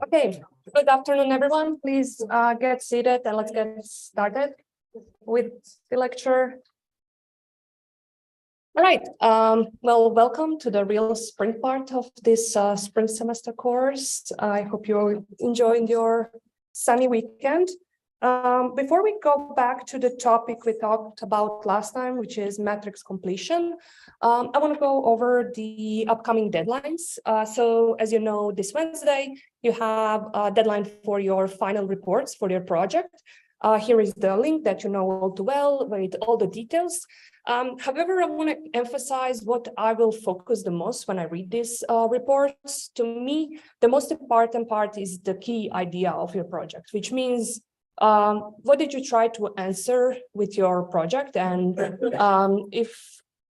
Okay, good afternoon, everyone. Please get seated and let's get started with the lecture. All right, well, welcome to the real spring part of this spring semester course. I hope you're enjoying your sunny weekend. Before we go back to the topic we talked about last time, which is matrix completion, I want to go over the upcoming deadlines. So as you know, this Wednesday, you have a deadline for your final reports for your project. Here is the link that you know all too well with all the details. However, I want to emphasize what I will focus the most when I read these reports. To me, the most important part is the key idea of your project, which means what did you try to answer with your project? And if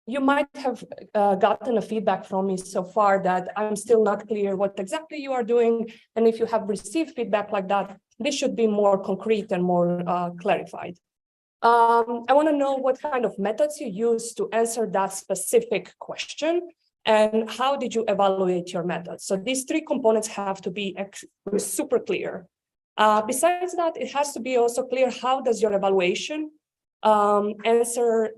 you might have gotten a feedback from me so far that I'm still not clear what exactly you are doing. And if you have received feedback like that, this should be more concrete and more clarified. I want to know what kind of methods you use to answer that specific question and how did you evaluate your methods. So these three components have to be super clear. Besides that, it has to be also clear how does your evaluation answer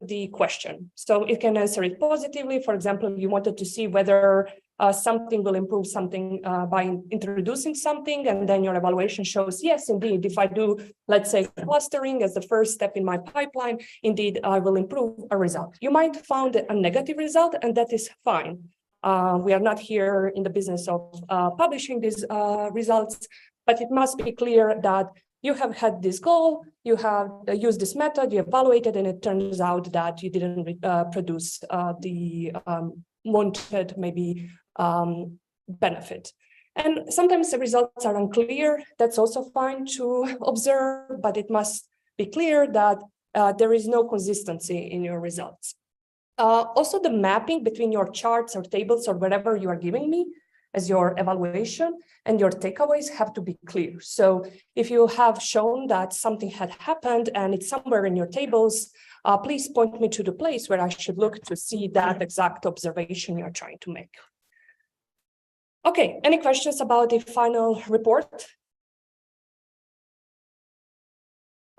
the question. So it can answer it positively. For example, you wanted to see whether something will improve something by introducing something, and then your evaluation shows, yes, indeed, if I do, let's say, clustering as the first step in my pipeline, indeed, I will improve a result. You might find a negative result, and that is fine. We are not here in the business of publishing these results, but it must be clear that you have had this goal, you have used this method, you evaluated, and it turns out that you didn't produce the wanted maybe benefit. And sometimes the results are unclear. That's also fine to observe, but it must be clear that there is no consistency in your results. Also, the mapping between your charts or tables or whatever you are giving me as your evaluation and your takeaways have to be clear. So if you have shown that something had happened and it's somewhere in your tables, please point me to the place where I should look to see that exact observation you're trying to make. Okay, any questions about the final report?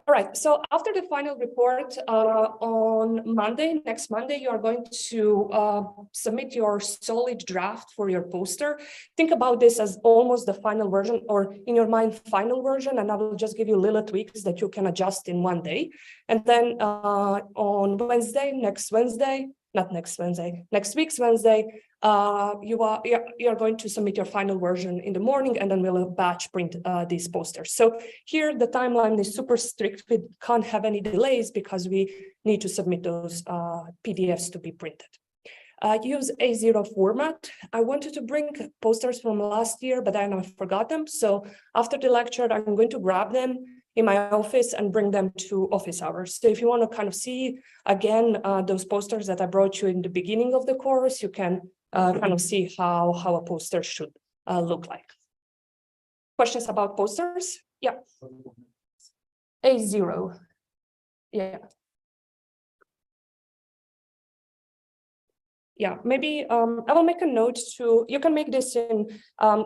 All right, so after the final report on Monday, next Monday, you are going to submit your solid draft for your poster. Think about this as almost the final version, or in your mind, final version, and I will just give you little tweaks that you can adjust in one day. And then on Wednesday, next week's Wednesday, you are going to submit your final version in the morning, and then we'll batch print these posters. So here the timeline is super strict. We can't have any delays because we need to submit those PDFs to be printed. Use A0 format. I wanted to bring posters from last year, but I forgot them. So after the lecture, I'm going to grab them in my office and bring them to office hours. So if you want to kind of see again those posters that I brought you in the beginning of the course, you can kind of see how a poster should look like. Questions about posters? Yeah. A0. Yeah. Yeah, maybe I will make a note to, you can make this in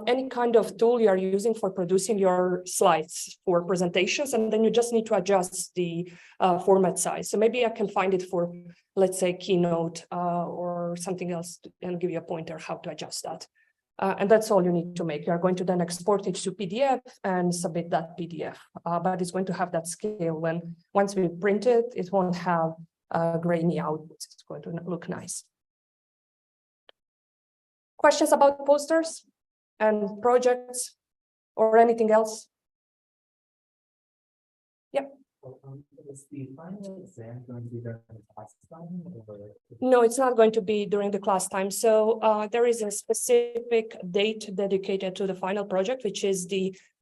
any kind of tool you are using for producing your slides for presentations, and then you just need to adjust the format size. So maybe I can find it for, let's say, Keynote or something else and give you a pointer how to adjust that. And that's all you need to make. You are going to then export it to PDF and submit that PDF, but it's going to have that scale when once we print it, it won't have grainy output. It's going to look nice. Questions about posters and projects or anything else? Yeah. Is the final exam going to be during the class time? No, it's not going to be during the class time. So there is a specific date dedicated to the final project, which is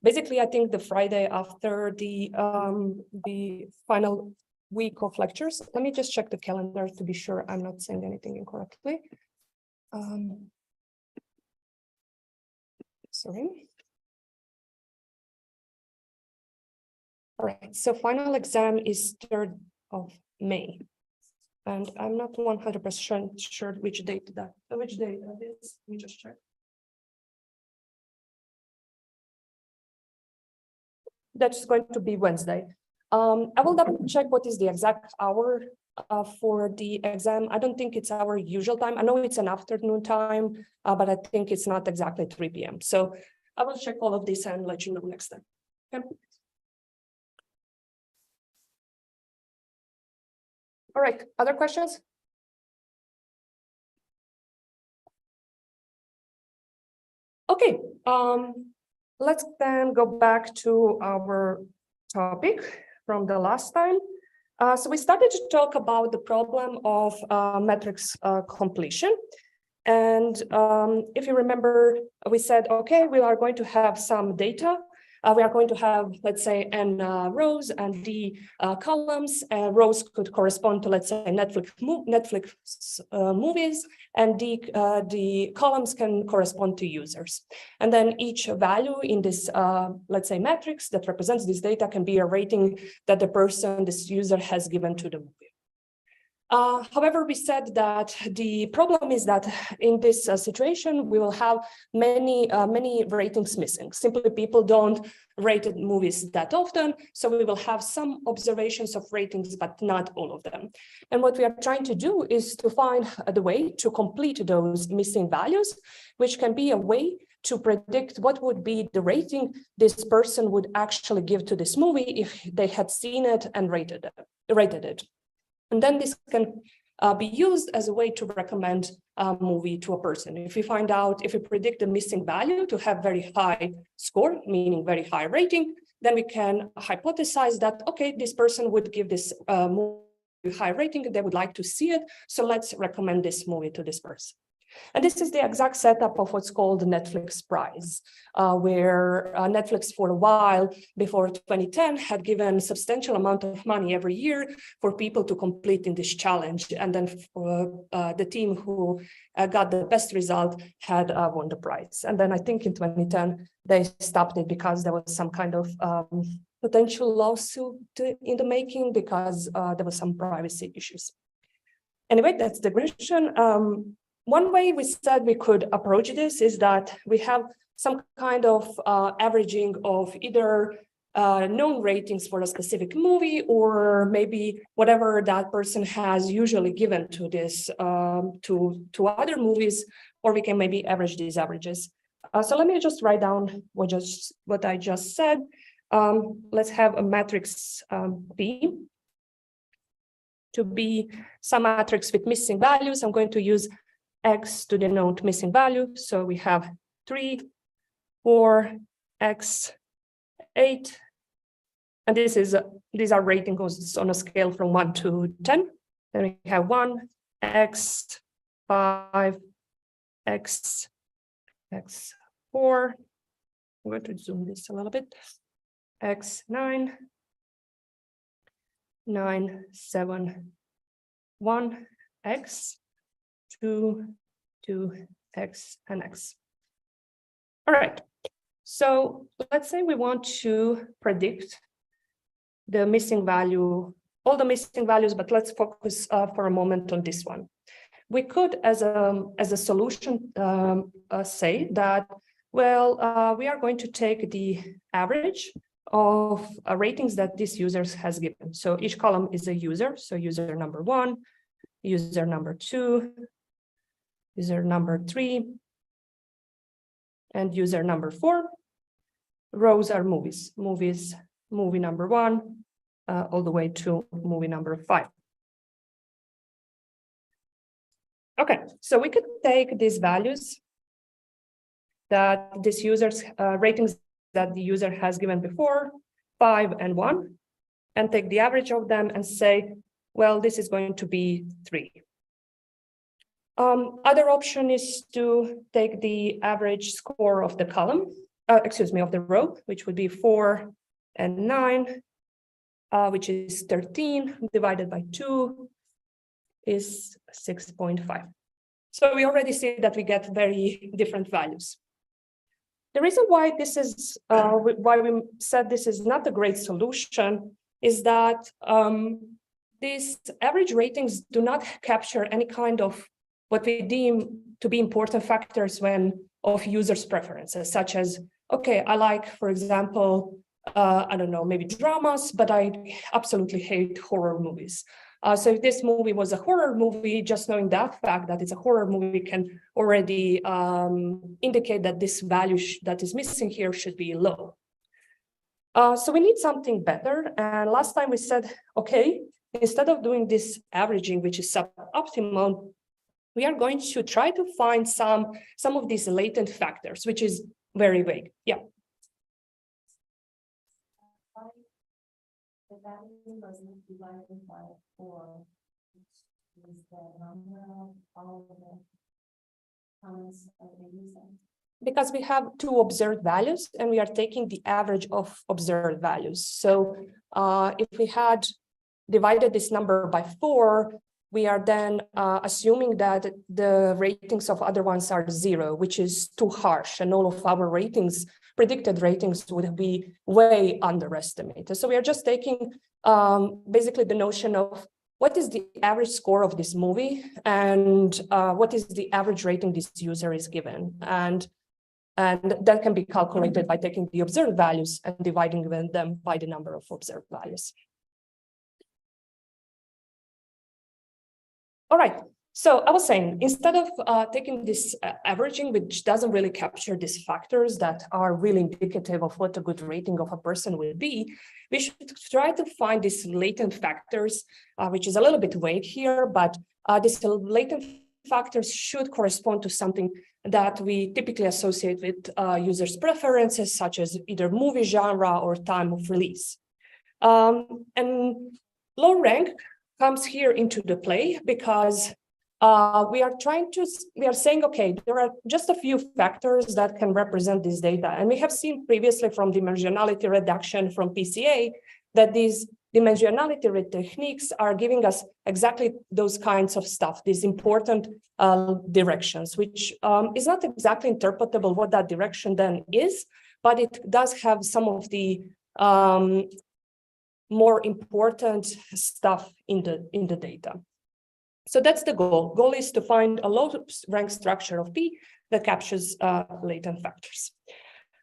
basically, I think, the Friday after the final week of lectures. Let me just check the calendar to be sure I'm not saying anything incorrectly. Sorry. All right, so final exam is 3rd of May. And I'm not 100% sure which date that is. Let me just check. That's going to be Wednesday. I will double check what is the exact hour for the exam. I don't think it's our usual time. I know it's an afternoon time, but I think it's not exactly 3 p.m. So I will check all of this and let you know next time. Okay. All right, other questions? Okay, let's then go back to our topic from the last time. So we started to talk about the problem of metrics completion. And if you remember, we said, okay, we are going to have some data. We are going to have, let's say, n rows and d columns. Rows could correspond to, let's say, Netflix movies, and the columns can correspond to users. And then each value in this, let's say, matrix that represents this data can be a rating that the person, this user, has given to the movie. However, we said that the problem is that in this situation, we will have many ratings missing. Simply, people don't rate movies that often, so we will have some observations of ratings, but not all of them. And what we are trying to do is to find the way to complete those missing values, which can be a way to predict what would be the rating this person would actually give to this movie if they had seen it and rated it. And then this can be used as a way to recommend a movie to a person. If we find out, if we predict the missing value to have very high score, meaning very high rating, then we can hypothesize that, okay, this person would give this movie high rating, they would like to see it, so let's recommend this movie to this person. And this is the exact setup of what's called the Netflix Prize, where Netflix for a while before 2010 had given a substantial amount of money every year for people to complete in this challenge. And then the team who got the best result had won the prize. And then I think in 2010, they stopped it because there was some kind of potential lawsuit in the making because there was some privacy issues. Anyway, that's the digression. One way we said we could approach this is that we have some kind of averaging of either known ratings for a specific movie, or maybe whatever that person has usually given to this to other movies, or we can maybe average these averages. So let me just write down what I just said. Let's have a matrix P to be some matrix with missing values. I'm going to use X to denote missing value. So we have 3, 4, X, 8. And these are ratings on a scale from 1 to 10. Then we have 1, X, 5, X, X4. I'm going to zoom this a little bit. X9, 9, 7, 1, X. 2, X, and X. All right, so let's say we want to predict the missing value, all the missing values, but let's focus for a moment on this one. We could, as a solution, say that, well, we are going to take the average of ratings that this user has given. So each column is a user, so user number 1, user number 2, user number 3, and user number 4. Rows are movies, movie number 1, all the way to movie number 5. Okay, so we could take these values that this user's ratings that the user has given before, 5 and 1, and take the average of them and say, well, this is going to be 3. Other option is to take the average score of the column, of the row, which would be 4 and 9, which is 13 divided by 2 is 6.5. So we already see that we get very different values. The reason why this is why we said this is not a great solution is that these average ratings do not capture any kind of what we deem to be important factors of users' preferences, such as, okay, I like, for example, I don't know, maybe dramas, but I absolutely hate horror movies. So if this movie was a horror movie, just knowing that fact that it's a horror movie can already indicate that this value that is missing here should be low. So we need something better. And last time we said, okay, instead of doing this averaging, which is suboptimal, we are going to try to find some of these latent factors, which is very vague. Yeah. The value wasn't divided by 4, which is the number of all of the comments of the user. Because we have 2 observed values and we are taking the average of observed values. So if we had divided this number by 4, we are then assuming that the ratings of other ones are 0, which is too harsh, and all of our ratings, predicted ratings, would be way underestimated. So we are just taking basically the notion of what is the average score of this movie and what is the average rating this user is given. And that can be calculated by taking the observed values and dividing them by the number of observed values. All right, so I was saying, instead of taking this averaging, which doesn't really capture these factors that are really indicative of what a good rating of a person will be, we should try to find these latent factors, which is a little bit vague here, but these latent factors should correspond to something that we typically associate with users' preferences, such as either movie genre or time of release. And low rank comes here into the play because we are saying, okay, there are just a few factors that can represent this data. And we have seen previously from dimensionality reduction from PCA that these dimensionality techniques are giving us exactly those kinds of stuff, these important directions, which is not exactly interpretable what that direction then is, but it does have some of the more important stuff in the data. So that's the goal. Goal is to find a low rank structure of P that captures latent factors.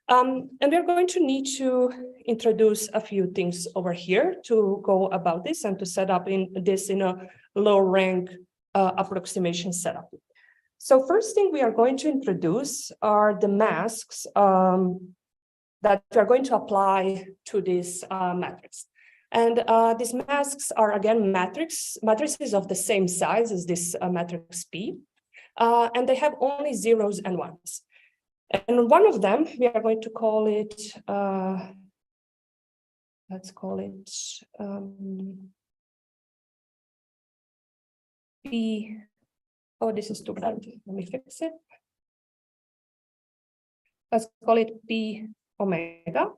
And we're going to need to introduce a few things over here to go about this and to set up this in a low rank approximation setup. So first thing we are going to introduce are the masks that we are going to apply to this matrix. And these masks are, again, matrices of the same size as this matrix P, and they have only zeros and ones. And one of them, we are going to call it, let's call it P. Oh, this is too bad. Let me fix it. Let's call it P omega.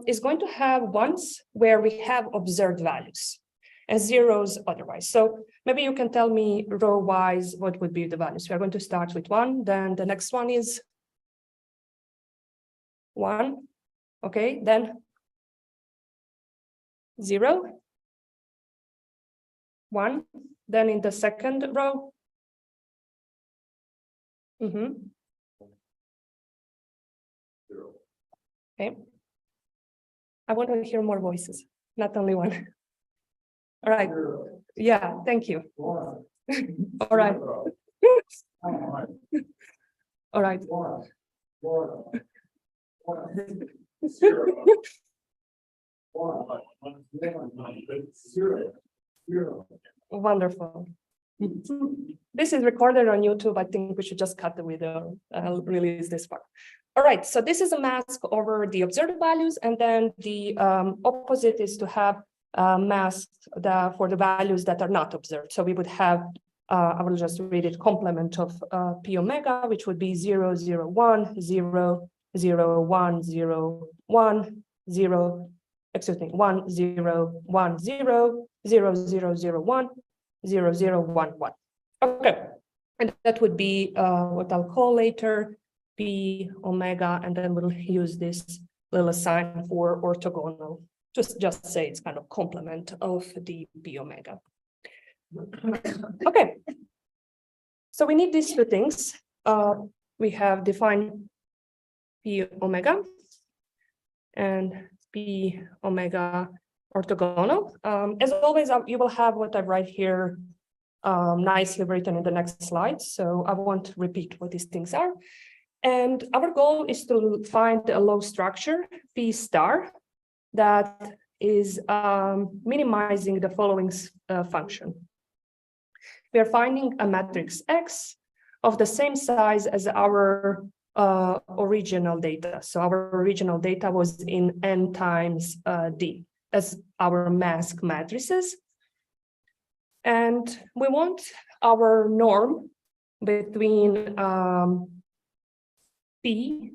Is going to have ones where we have observed values and zeros otherwise. So maybe you can tell me row-wise what would be the values. We are going to start with 1, then the next one is 1, okay, then 0, 1, then in the second row. Okay. I want to hear more voices, not only one. All right. Yeah, thank you. All right. All right. Wonderful. This is recorded on YouTube. I think we should just cut the video and release this part. All right, so this is a mask over the observed values, and then the opposite is to have masks for the values that are not observed. So we would have, I will just read it, complement of P omega, which would be 0, 0, 1, 0, 0, 1, 0, 1, 0, excuse me, 1, 0, 1, 0, 0, 0, 0, 1, 0, 0, 1, 1. Okay, and that would be what I'll call later P omega, and then we'll use this little sign for orthogonal. Just say it's kind of complement of the P omega. Okay. So we need these two things. We have defined P omega and P omega orthogonal. As always, you will have what I write here nicely written in the next slide. So I won't repeat what these things are. And our goal is to find a low structure, P star, that is minimizing the following function. We are finding a matrix X of the same size as our original data. So our original data was in n times D as our mask matrices. And we want our norm between P,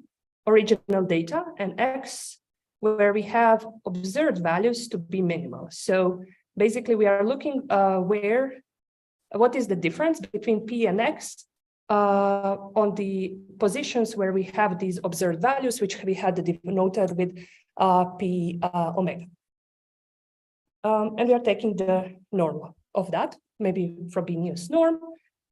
original data, and X, where we have observed values to be minimal. So basically we are looking what is the difference between P and X on the positions where we have these observed values, which we had denoted with P omega. And we are taking the norm of that, maybe Frobenius norm.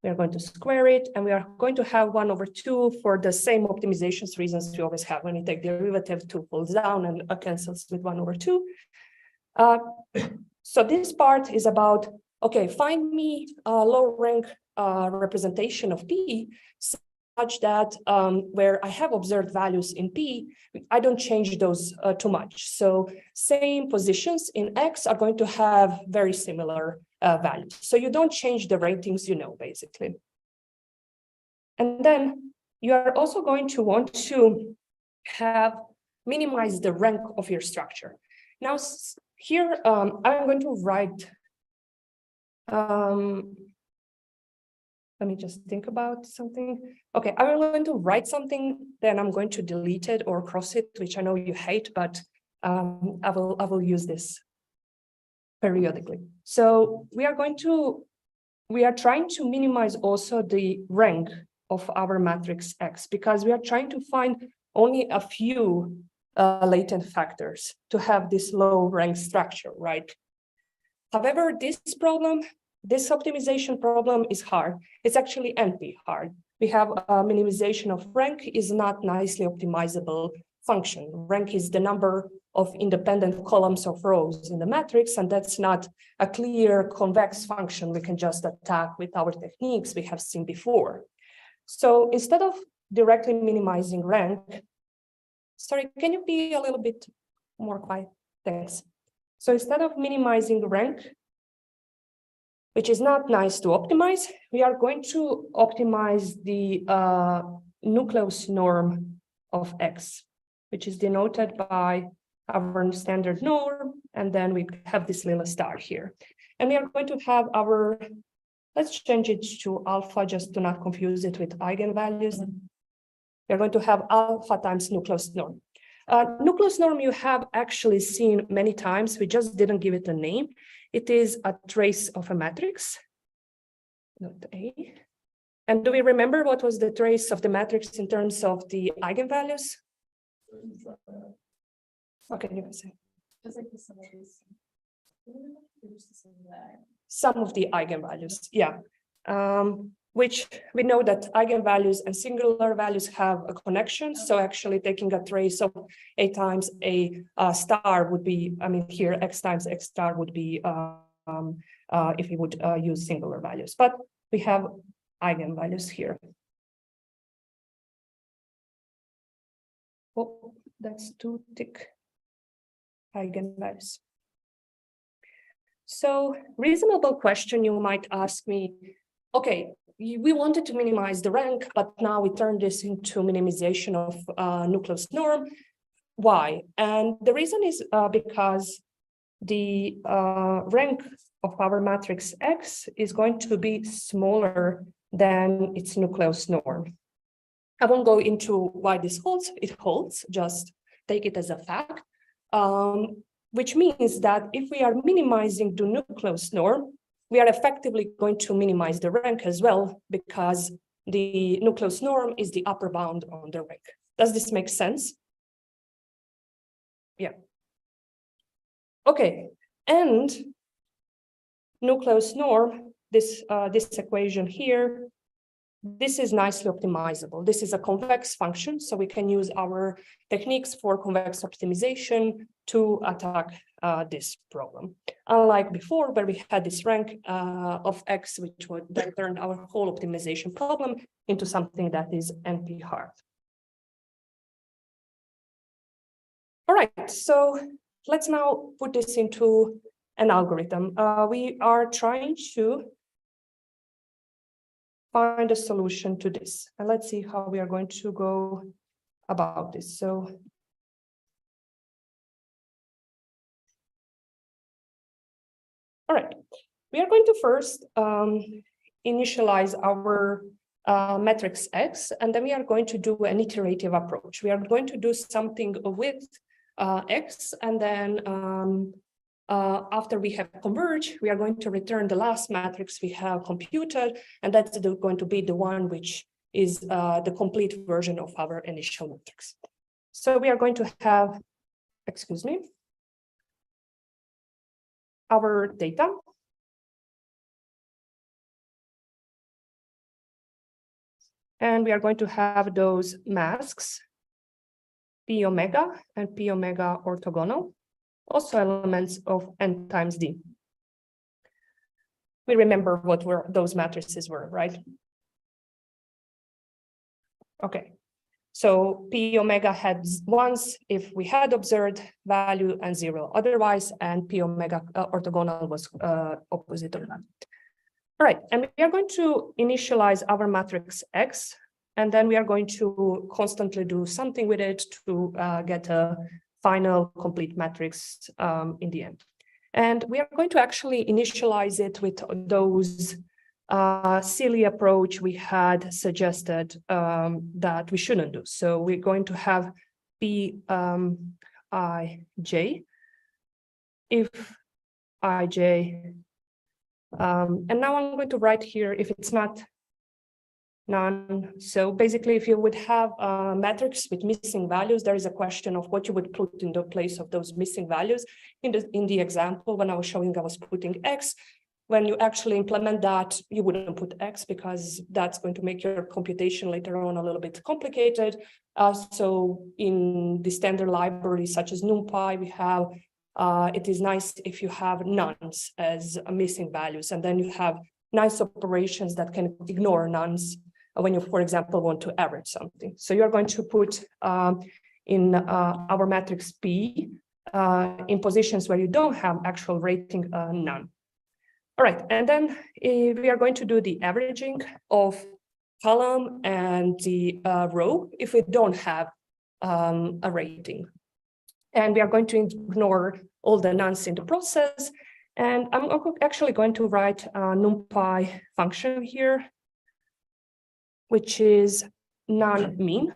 We are going to square it, and we are going to have 1/2 for the same optimizations reasons we always have when you take derivative, 2 falls down and cancels with 1/2. So this part is about, okay, find me a low rank representation of P such that where I have observed values in P, I don't change those too much. So same positions in X are going to have very similar values. So you don't change the ratings, basically. And then you are also going to want to minimize the rank of your structure. Now here, I'm going to write, let me just think about something. Okay, I'm going to write something, then I'm going to delete it or cross it, which I know you hate, but I will use this periodically. So we are trying to minimize also the rank of our matrix X, because we are trying to find only a few latent factors to have this low rank structure, right? However, this optimization problem is hard. It's actually NP hard. We have a minimization of rank is not nicely optimizable function. Rank is the number of independent columns of rows in the matrix, and that's not a clear convex function we can just attack with our techniques we have seen before. So instead of directly minimizing rank, sorry, can you be a little bit more quiet? Thanks. So instead of minimizing rank, which is not nice to optimize, we are going to optimize the nucleus norm of X, which is denoted by our standard norm, and then we have this little star here. And we are going to have let's change it to alpha just to not confuse it with eigenvalues. We're going to have alpha times nucleus norm. Nucleus norm you have actually seen many times, we just didn't give it a name. It is a trace of a matrix, not A. And do we remember what was the trace of the matrix in terms of the eigenvalues? Okay, you can say. Some of the eigenvalues, yeah. Which we know that eigenvalues and singular values have a connection. So actually taking a trace of A times A star would be, here X times X star would be if we would use singular values, but we have eigenvalues here. Oh, that's too thick. Eigenvalues. So reasonable question you might ask me, okay, we wanted to minimize the rank, but now we turn this into minimization of nucleus norm. Why? And the reason is because the rank of our matrix X is going to be smaller than its nucleus norm. I won't go into why this holds. It holds, just take it as a fact, which means that if we are minimizing the nucleus norm, we are effectively going to minimize the rank as well, because the nucleus norm is the upper bound on the rank. Does this make sense? Yeah. Okay, and nucleus norm, this equation here, this is nicely optimizable. This is a convex function, so we can use our techniques for convex optimization to attack this problem. Unlike before, where we had this rank of X, which would then turn our whole optimization problem into something that is NP hard. All right, so let's now put this into an algorithm. We are trying to find a solution to this. And let's see how we are going to go about this. So all right, we are going to first initialize our matrix X, and then we are going to do an iterative approach. We are going to do something with X, and then after we have converged, we are going to return the last matrix we have computed, and that's going to be the one which is the complete version of our initial matrix. So we are going to have, excuse me, our data. And we are going to have those masks, P omega and P omega orthogonal, also elements of n times d. We remember what those matrices were, right? Okay, so P omega had ones if we had observed value and 0 otherwise, and P omega orthogonal was opposite of that. All right, and we are going to initialize our matrix X, and then we are going to constantly do something with it to get a final complete matrix in the end. And we are going to actually initialize it with those silly approach we had suggested that we shouldn't do. So we're going to have P ij if ij, and now I'm going to write here if it's not none. So basically, if you would have a matrix with missing values, there is a question of what you would put in the place of those missing values. In the example, when I was showing, I was putting X. When you actually implement that, you wouldn't put X because that's going to make your computation later on a little bit complicated. So in the standard libraries such as NumPy, we have it is nice if you have nones as missing values, and then you have nice operations that can ignore nones when you, for example, want to average something. So you're going to put in our matrix P in positions where you don't have actual rating none. All right, and then we are going to do the averaging of column and the row if we don't have a rating. And we are going to ignore all the nones in the process. And I'm actually going to write a NumPy function here, which is non-mean.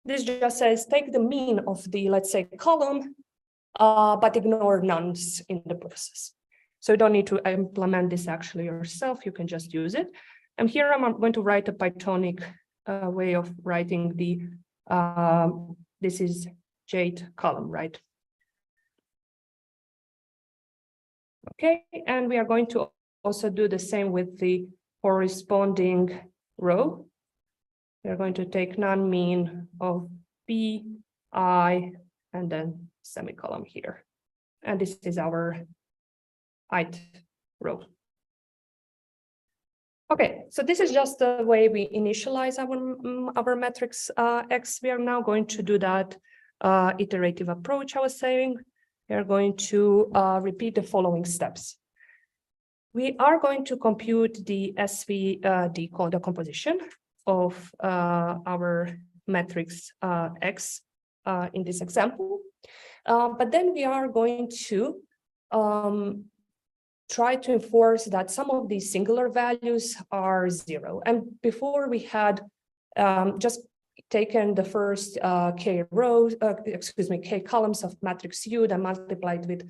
This just says take the mean of the, let's say, column, but ignore nones in the process. So you don't need to implement this actually yourself. You can just use it. And here I'm going to write a Pythonic way of writing the, this is jth column, right? Okay, and we are going to also do the same with the corresponding row. We are going to take non-mean of P, I, and then semicolon here. And this is our ith row. Okay, so this is just the way we initialize our matrix X. We are now going to do that iterative approach I was saying. We are going to repeat the following steps. We are going to compute the SV decomposition of our matrix X in this example. But then we are going to try to enforce that some of these singular values are 0. And before we had just taken the first k rows, k columns of matrix U, then multiplied with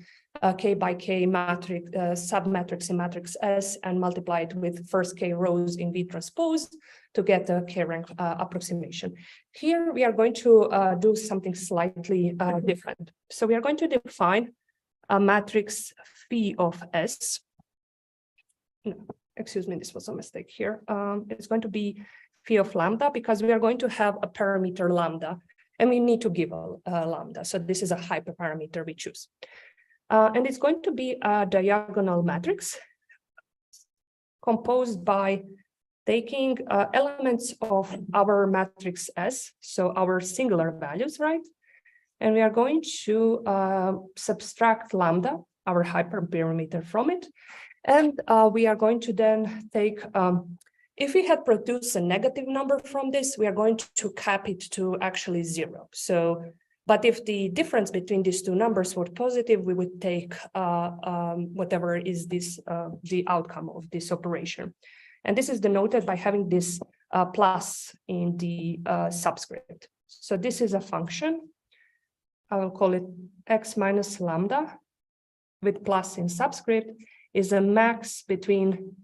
k by k matrix submatrix in matrix S, and multiplied with first k rows in V transpose to get the PageRank approximation. Here we are going to do something slightly different. So we are going to define a matrix phi of S. No, excuse me, this was a mistake here. It's going to be phi of lambda because we are going to have a parameter lambda and we need to give a lambda. So this is a hyperparameter we choose. And it's going to be a diagonal matrix composed by taking elements of our matrix S, so our singular values, right? And we are going to subtract lambda, our hyperparameter, from it. And we are going to then take, if we had produced a negative number from this, we are going to cap it to actually 0. So, but if the difference between these two numbers were positive, we would take whatever is this, the outcome of this operation. And this is denoted by having this plus in the subscript. So this is a function. I will call it x minus lambda with plus in subscript is a max between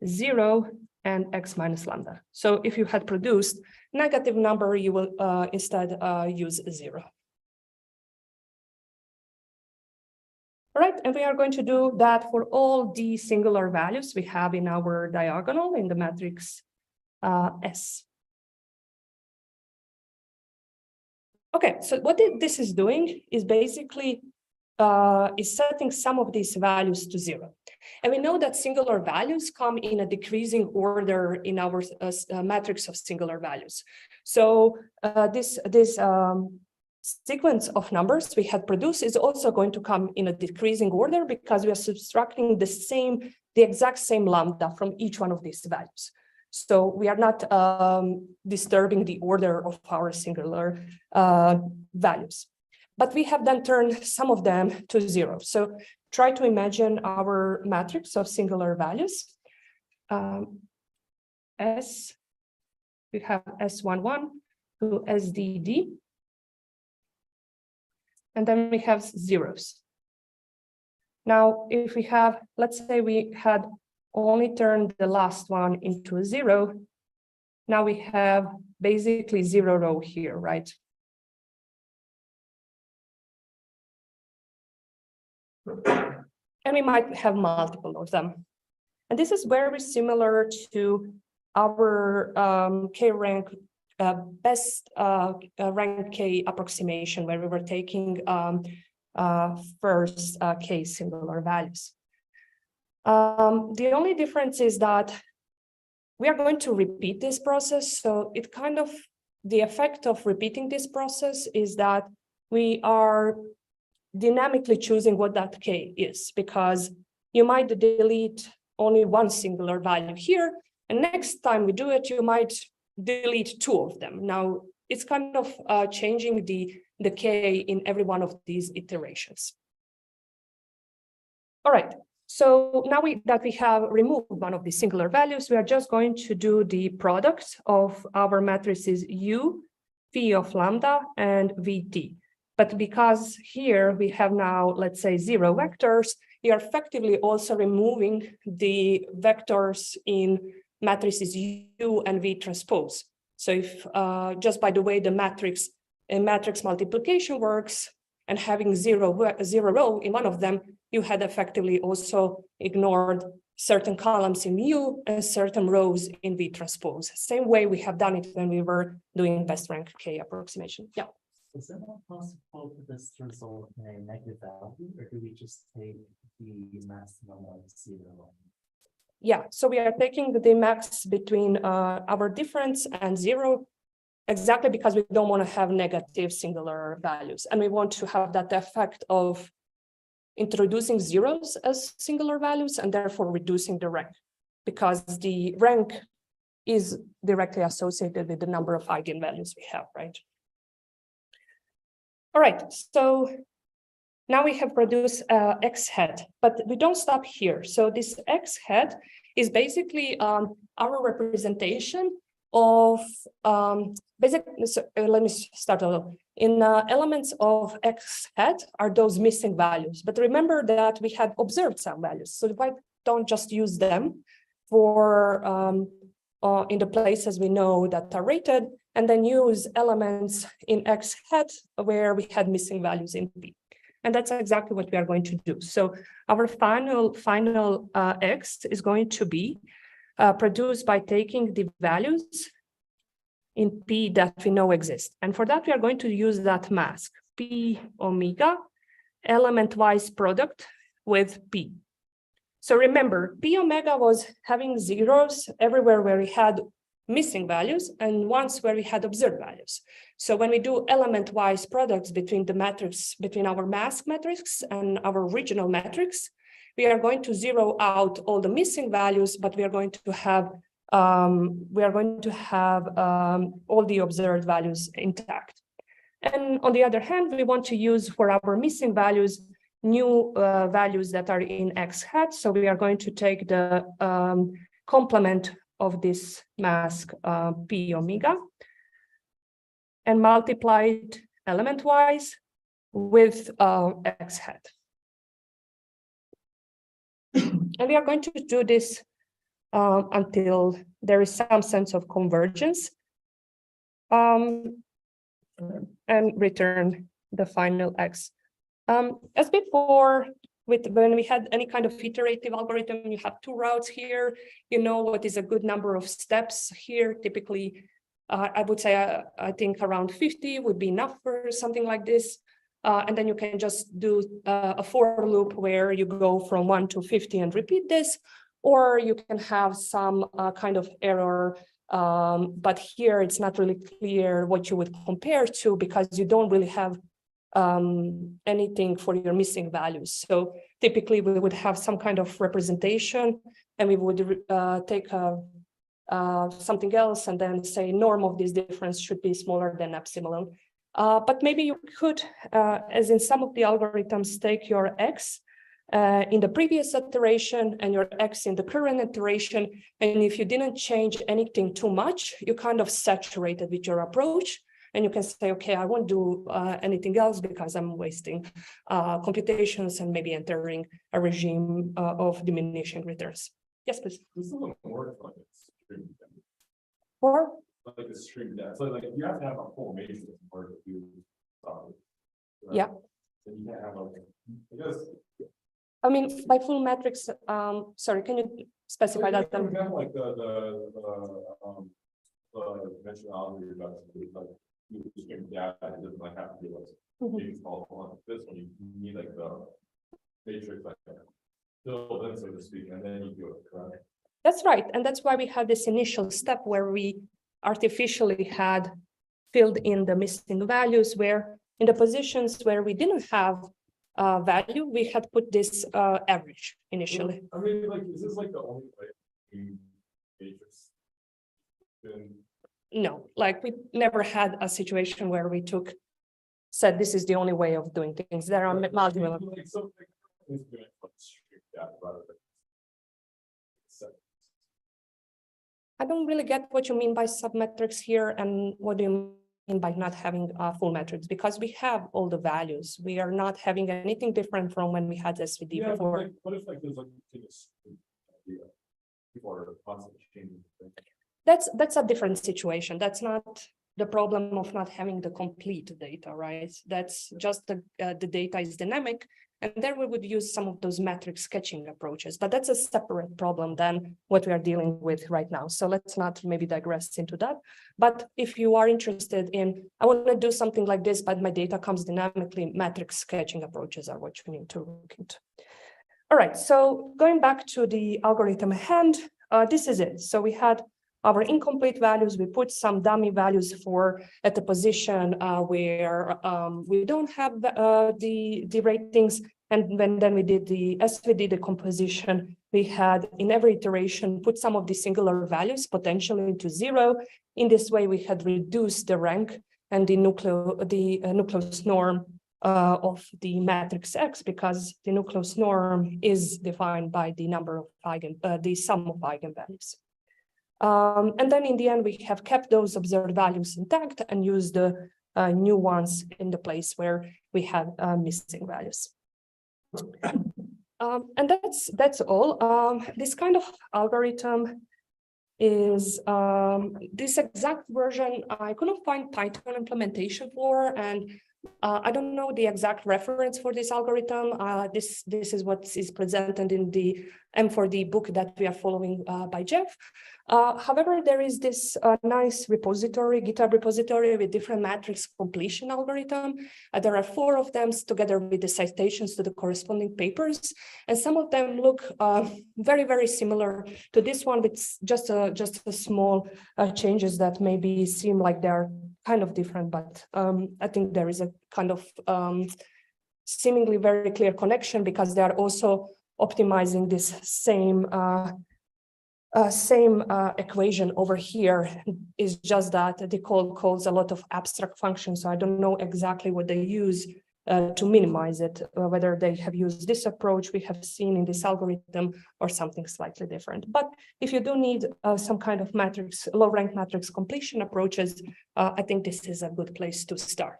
0 and x minus lambda. So if you had produced negative number, you will instead use 0. All right, and we are going to do that for all the singular values we have in our diagonal in the matrix S. Okay, so what this is doing is basically is setting some of these values to 0. And we know that singular values come in a decreasing order in our matrix of singular values. So this sequence of numbers we had produced is also going to come in a decreasing order because we are subtracting the exact same lambda from each one of these values. So we are not disturbing the order of our singular values. But we have then turned some of them to 0. So try to imagine our matrix of singular values. S, we have S11 to SDD. And then we have zeros. Now, if we have, let's say we had only turned the last one into a 0, now we have basically 0 row here, right? And we might have multiple of them. And this is very similar to our PageRank best rank K approximation, where we were taking first K singular values. The only difference is that we are going to repeat this process. So it kind of, the effect of repeating this process is that we are dynamically choosing what that K is, because you might delete only one singular value here, and next time we do it, you might delete 2 of them. Now, it's kind of changing the K in every one of these iterations. All right, so now that we have removed one of the singular values, we are just going to do the product of our matrices U, phi of lambda, and VT. But because here we have now, let's say, 0 vectors, we are effectively also removing the vectors in matrices U and V transpose. So if just by the way the matrix multiplication works and having 0 row in one of them, you had effectively also ignored certain columns in U and certain rows in V transpose. Same way we have done it when we were doing best rank K approximation. Yeah. Is it not possible for this to result in a negative value, or do we just take the maximum of 0? Yeah, so we are taking the max between our difference and 0, exactly because we don't want to have negative singular values. And we want to have that effect of introducing zeros as singular values and therefore reducing the rank, because the rank is directly associated with the number of eigenvalues we have, right? All right, so now we have produced X head, but we don't stop here. So this X head is basically our representation of let me start a little. In elements of X hat are those missing values, but remember that we had observed some values. So why don't just use them for in the places we know that are rated, and then use elements in X hat where we had missing values in P. And that's exactly what we are going to do. So our final X is going to be produced by taking the values in P that we know exist. And for that, we are going to use that mask, P omega, element-wise product with P. So remember, P omega was having zeros everywhere where we had missing values and ones where we had observed values. So when we do element-wise products between the matrix, between our mask matrix and our original matrix, we are going to zero out all the missing values, but we are going to have all the observed values intact. And on the other hand, we want to use for our missing values new values that are in X hat. So we are going to take the complement of this mask P omega and multiply it element-wise with X hat. And we are going to do this until there is some sense of convergence and return the final X. As before, when we had any kind of iterative algorithm, you have two routes here. You know what is a good number of steps here. Typically, I would say, I think around 50 would be enough for something like this. And then you can just do a for loop where you go from 1 to 50 and repeat this, or you can have some kind of error. But here it's not really clear what you would compare to because you don't really have anything for your missing values. So typically we would have some kind of representation and we would take something else and then say norm of this difference should be smaller than epsilon. But maybe you could, as in some of the algorithms, take your X in the previous iteration and your X in the current iteration. And if you didn't change anything too much, you kind of saturated with your approach. And you can say, okay, I won't do anything else because I'm wasting computations and maybe entering a regime of diminishing returns. Yes, please. This doesn't work like it's streamed down. Or Like it's streamed down. So like you have to have a full matrix in order to do solid. Right? Yeah. And you can't have like I guess. I mean, by full matrix, sorry, can you specify that? For example, like the dimensionality reduction, like you stream data, it doesn't like have to be like things all on this one. You need like the matrix like filled in, so to speak, and then you do it, correct? That's right. And that's why we had this initial step where we artificially had filled in the missing values, where in the positions where we didn't have value, we had put this average initially. I mean, like, is this like the only way to matrix? No, like we never had a situation where we said this is the only way of doing things. There are multiple. Like, so, like, doing like stream data rather than I don't really get what you mean by submetrics here, and what do you mean by not having full metrics? Because we have all the values. We are not having anything different from when we had SVD before. Like, what if like there's like continuous idea before constantly changing? That's a different situation. That's not the problem of not having the complete data, right? That's just the data is dynamic, and there we would use some of those metric sketching approaches, but that's a separate problem than what we are dealing with right now. So let's not maybe digress into that. But if you are interested in, I want to do something like this, but my data comes dynamically, metric sketching approaches are what you need to look into. All right, so going back to the algorithm at hand, this is it. So we had our incomplete values, we put some dummy values for at the position where we don't have the ratings. And then we did the SVD decomposition, we had in every iteration put some of the singular values potentially into 0. In this way, we had reduced the rank and the nucleus norm of the matrix X, because the nucleus norm is defined by the number of the sum of eigenvalues. And then in the end, we have kept those observed values intact and used the new ones in the place where we had missing values. And that's all. This kind of algorithm is this exact version I couldn't find Python implementation for, and I don't know the exact reference for this algorithm. This is what is presented in the M4D book that we are following by Jeff. However, there is this nice repository, GitHub repository with different matrix completion algorithm. There are 4 of them together with the citations to the corresponding papers. And some of them look very, very similar to this one, with just a small changes that maybe seem like they're kind of different, but I think there is a kind of seemingly very clear connection, because they are also optimizing this same equation over here. Is just that the code calls a lot of abstract functions, so I don't know exactly what they use to minimize it, whether they have used this approach we have seen in this algorithm or something slightly different. But if you do need some kind of matrix, low-rank matrix completion approaches, I think this is a good place to start.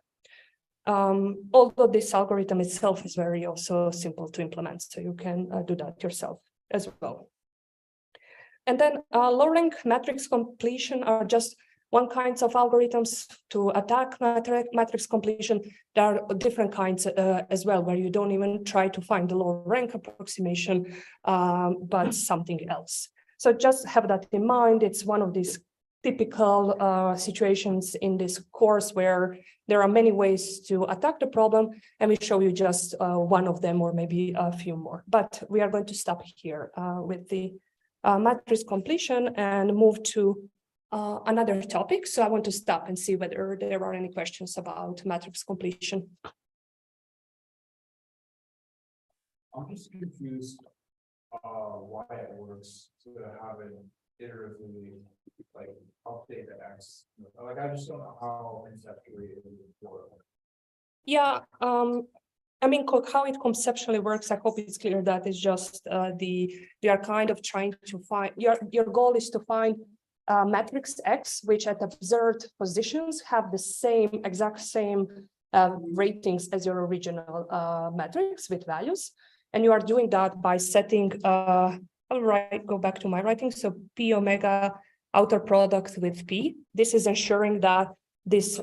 Although this algorithm itself is very also simple to implement, so you can do that yourself as well. And then low-rank matrix completion are just one kinds of algorithms to attack matrix completion. There are different kinds as well, where you don't even try to find the low rank approximation, but something else. So just have that in mind. It's one of these typical situations in this course where there are many ways to attack the problem, and we show you just one of them or maybe a few more. But we are going to stop here with the matrix completion and move to another topic. So I want to stop and see whether there are any questions about matrix completion. I'm just confused why it works to have it iteratively like update the X. Like I just don't know how conceptually it would work. Yeah, I mean, how it conceptually works, I hope it's clear that it's just we are kind of trying to find, your goal is to find matrix X, which at observed positions have the exact same ratings as your original matrix with values. And you are doing that by setting, I'll go back to my writing. So P omega outer product with P. This is ensuring that this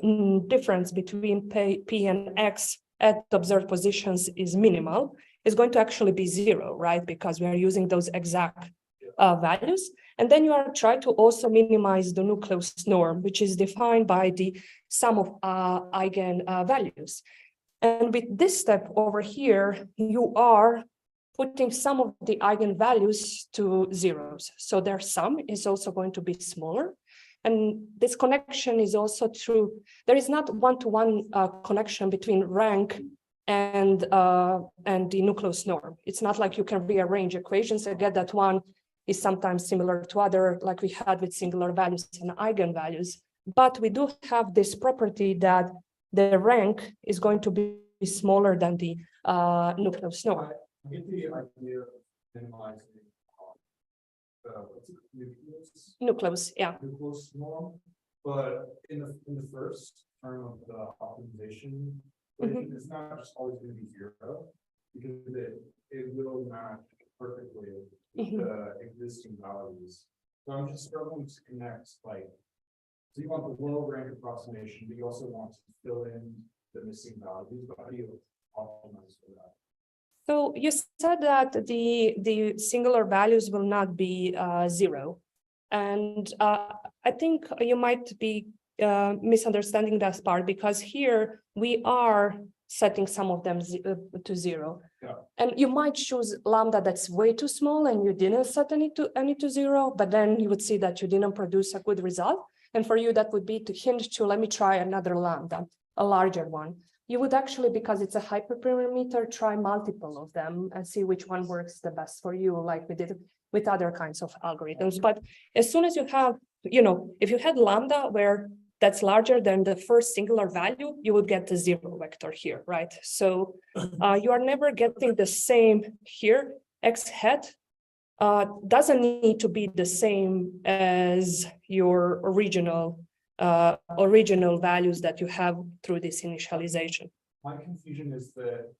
difference between P and X at observed positions is minimal. It's going to actually be 0, right? Because we are using those exact values. And then you are trying to also minimize the nucleus norm, which is defined by the sum of eigen values. And with this step over here, you are putting some of the eigenvalues to zeros. So their sum is also going to be smaller. And this connection is also true. There is not one-to-one connection between rank and the nucleus norm. It's not like you can rearrange equations and get that one is sometimes similar to other, like we had with singular values and eigenvalues. But we do have this property that the rank is going to be smaller than the nucleus norm. I get the idea of minimizing Nucleus, yeah. Nucleus norm, but in the first term of the optimization, it's not just always going to be 0, because it will match perfectly the existing values. So I'm just struggling to connect, like, so you want the low rank approximation, but you also want to fill in the missing values. But how do you optimize for that? So you said that the singular values will not be 0. And I think you might be misunderstanding that part, because here we are setting some of them to 0. Yeah. And you might choose lambda that's way too small and you didn't set any to 0, but then you would see that you didn't produce a good result. And for you, that would be to hint to, let me try another lambda, a larger one. You would actually, because it's a hyperparameter, try multiple of them and see which one works the best for you, like we did with other kinds of algorithms. But as soon as you have, if you had lambda where that's larger than the first singular value, you would get the 0 vector here, right? So you are never getting the same here, x hat doesn't need to be the same as your original values that you have through this initialization. My confusion is that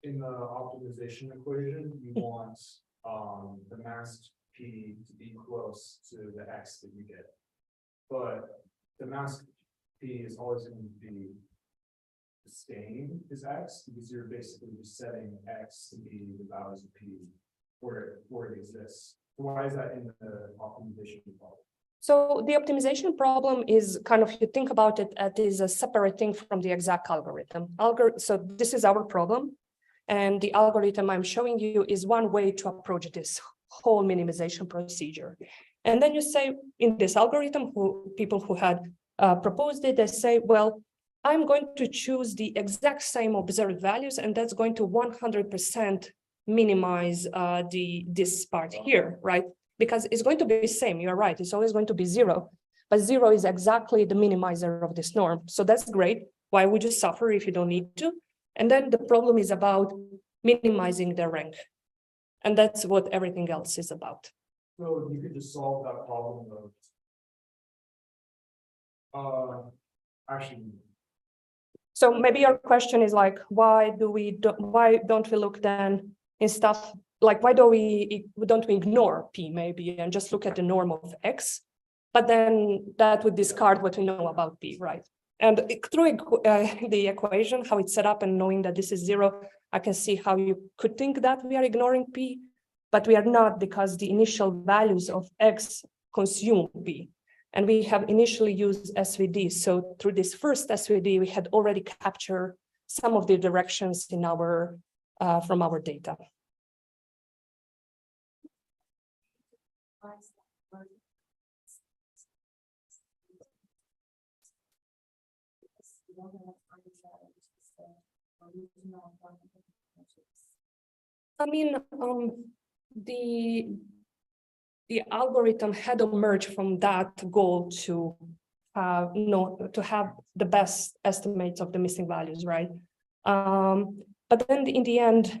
in the optimization equation, you want the masked P to be close to the X that you get. But the masked P is always going to be the same as X, because you're basically just setting X to be the values of P where it exists. So why is that in the optimization problem? So the optimization problem is kind of, you think about it as a separate thing from the exact algorithm. So this is our problem. And the algorithm I'm showing you is one way to approach this whole minimization procedure. And then you say in this algorithm, people who had proposed it, they say, well, I'm going to choose the exact same observed values, and that's going to 100% minimize this part here, right? Because it's going to be the same, you're right, it's always going to be 0, but 0 is exactly the minimizer of this norm. So that's great. Why would you suffer if you don't need to? And then the problem is about minimizing the rank. And that's what everything else is about. So you could just solve that problem of, actually, So maybe your question is like, why don't we look then in stuff like, why don't we ignore P maybe and just look at the norm of X? But then that would discard what we know about P, right? And through the equation, how it's set up and knowing that this is 0, I can see how you could think that we are ignoring P, but we are not, because the initial values of X consume P. And we have initially used SVD. So through this first SVD, we had already captured some of the directions in our from our data. I mean, the algorithm had emerged from that goal to have the best estimates of the missing values, right? But then in the end,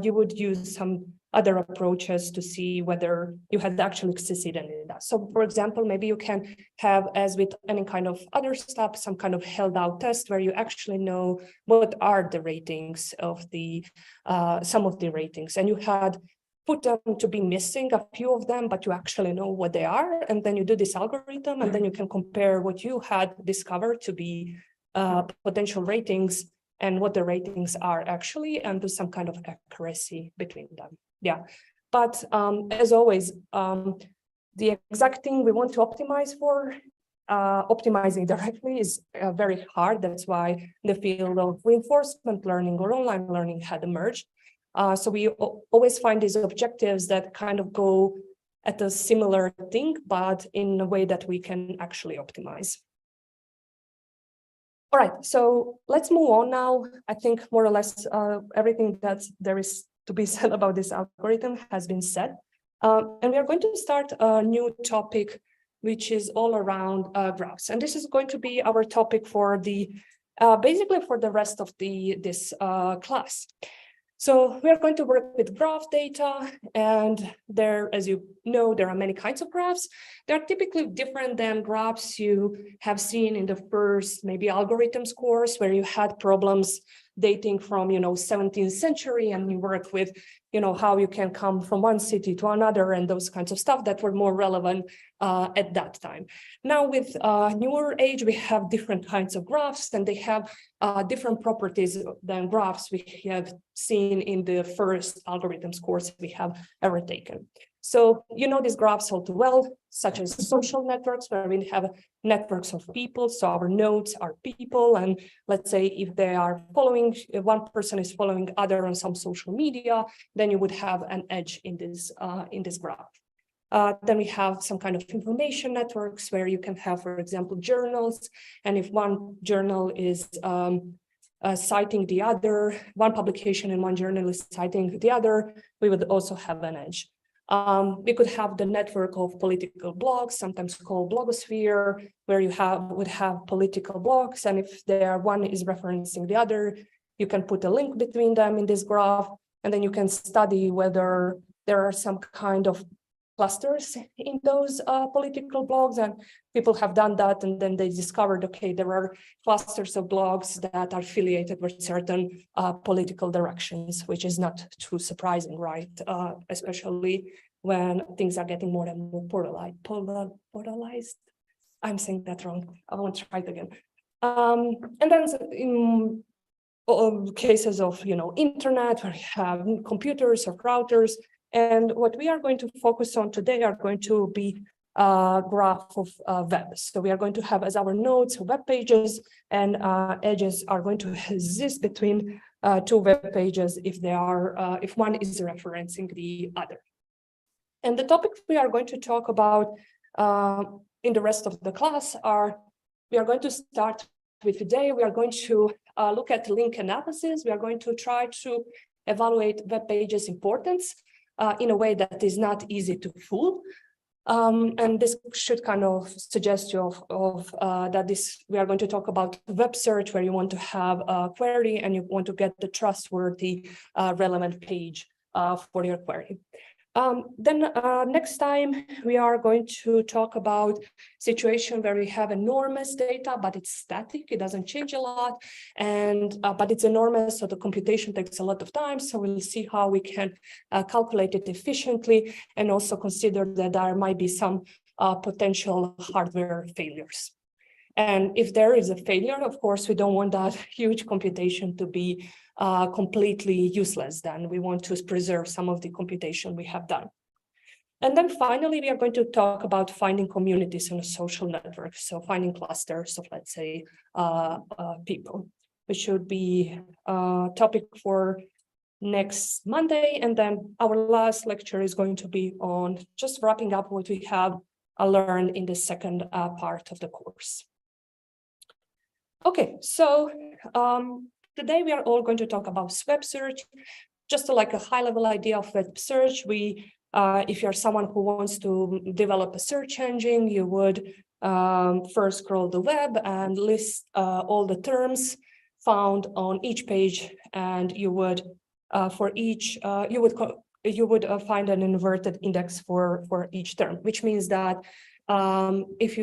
you would use some other approaches to see whether you had actually succeeded in that. So for example, maybe you can have, as with any kind of other stuff, some kind of held out test where you actually know what are the ratings of the some of the ratings, and you had put them to be missing, a few of them, but you actually know what they are. And then you do this algorithm, and then you can compare what you had discovered to be potential ratings and what the ratings are actually, and do some kind of accuracy between them. Yeah, but as always, the exact thing we want to optimize for, optimizing directly is very hard. That's why the field of reinforcement learning or online learning had emerged. So we always find these objectives that kind of go at a similar thing, but in a way that we can actually optimize. All right, so let's move on now. I think more or less everything that there is to be said about this algorithm has been said. And we are going to start a new topic, which is all around graphs. And this is going to be our topic for the, basically for the rest of this class. So we are going to work with graph data, and there, as you know, there are many kinds of graphs. They're typically different than graphs you have seen in the first maybe algorithms course, where you had problems dating from 17th century, and you work with how you can come from one city to another and those kinds of stuff that were more relevant at that time. Now with newer age, we have different kinds of graphs, and they have different properties than graphs we have seen in the first algorithms course we have ever taken. So these graphs all too well, such as social networks, where we have networks of people. So our nodes are people, and let's say if they are following, if one person is following other on some social media, then you would have an edge in this graph. Then we have some kind of information networks where you can have, for example, journals, and if one journal is citing the other, one publication in one journal is citing the other, we would also have an edge. We could have the network of political blogs, sometimes called blogosphere, where you would have political blogs, and if one is referencing the other, you can put a link between them in this graph, and then you can study whether there are some kind of clusters in those political blogs, and people have done that, and then they discovered, okay, there are clusters of blogs that are affiliated with certain political directions, which is not too surprising, right? Especially when things are getting more and more polarized. I'm saying that wrong. I won't try it again. And then in cases of, internet, where you have computers or routers. And what we are going to focus on today are going to be a graph of web. So we are going to have as our nodes web pages, and edges are going to exist between two web pages if they are if one is referencing the other. And the topics we are going to talk about in the rest of the class are, we are going to start with today. We are going to look at link analysis. We are going to try to evaluate web pages' importance in a way that is not easy to fool. And this should kind of suggest you of that we are going to talk about web search, where you want to have a query and you want to get the trustworthy relevant page for your query. Then next time we are going to talk about situation where we have enormous data, but it's static, it doesn't change a lot, and but it's enormous, so the computation takes a lot of time. So we'll see how we can calculate it efficiently, and also consider that there might be some potential hardware failures. And if there is a failure, of course, we don't want that huge computation to be completely useless. Then we want to preserve some of the computation we have done. And then finally, we are going to talk about finding communities in a social network. So finding clusters of, let's say, people, which should be a topic for next Monday. And then our last lecture is going to be on just wrapping up what we have learned in the second part of the course. Okay, so today we are all going to talk about web search. Just like a high-level idea of web search, if you're someone who wants to develop a search engine, you would first scroll the web and list all the terms found on each page, and you would find an inverted index for each term, which means that if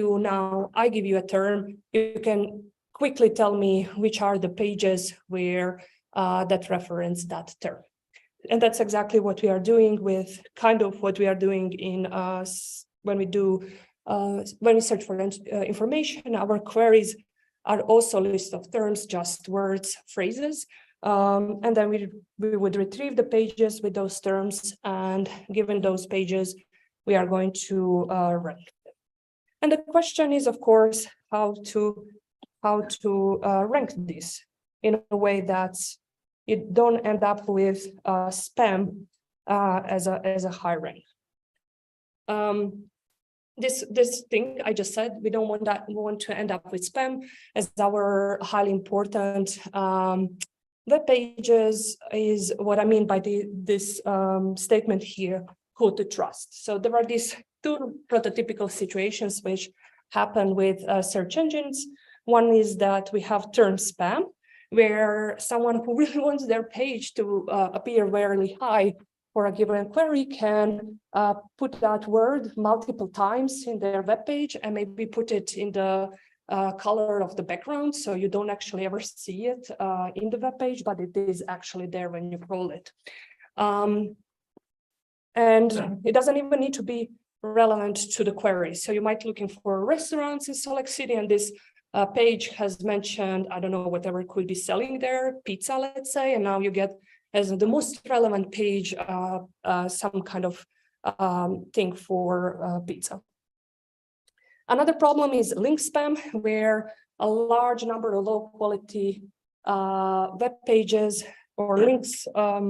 I give you a term, you can quickly tell me which are the pages where that reference that term. And that's exactly what we are doing with what we are doing in when we search for information. Our queries are also a list of terms, just words, phrases. And then we would retrieve the pages with those terms, and given those pages, we are going to rank them. And the question is, of course, how to rank this in a way that you don't end up with spam as a high rank. This thing I just said, we don't want to end up with spam, as our highly important web pages is what I mean by this statement here, who to trust. So there are these two prototypical situations which happen with search engines. One is that we have term spam, where someone who really wants their page to appear very high for a given query can put that word multiple times in their web page, and maybe put it in the color of the background, so you don't actually ever see it in the web page, but it is actually there when you crawl it. And it doesn't even need to be relevant to the query. So you might be looking for restaurants in Select City, and this page has mentioned, I don't know, whatever could be selling there, pizza, let's say, and now you get as the most relevant page some kind of thing for pizza. Another problem is link spam, where a large number of low quality web pages or links to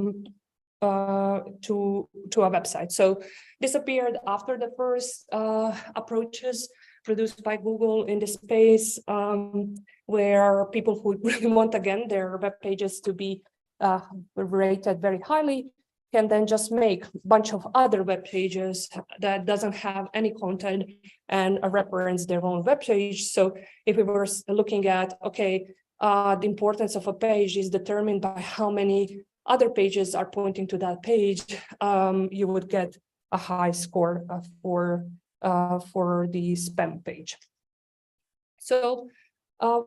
a website. So this appeared after the first approaches produced by Google in this space, where people who really want, again, their web pages to be rated very highly can then just make a bunch of other web pages that doesn't have any content and reference their own web page. So if we were looking at, okay, the importance of a page is determined by how many other pages are pointing to that page, you would get a high score for the spam page. So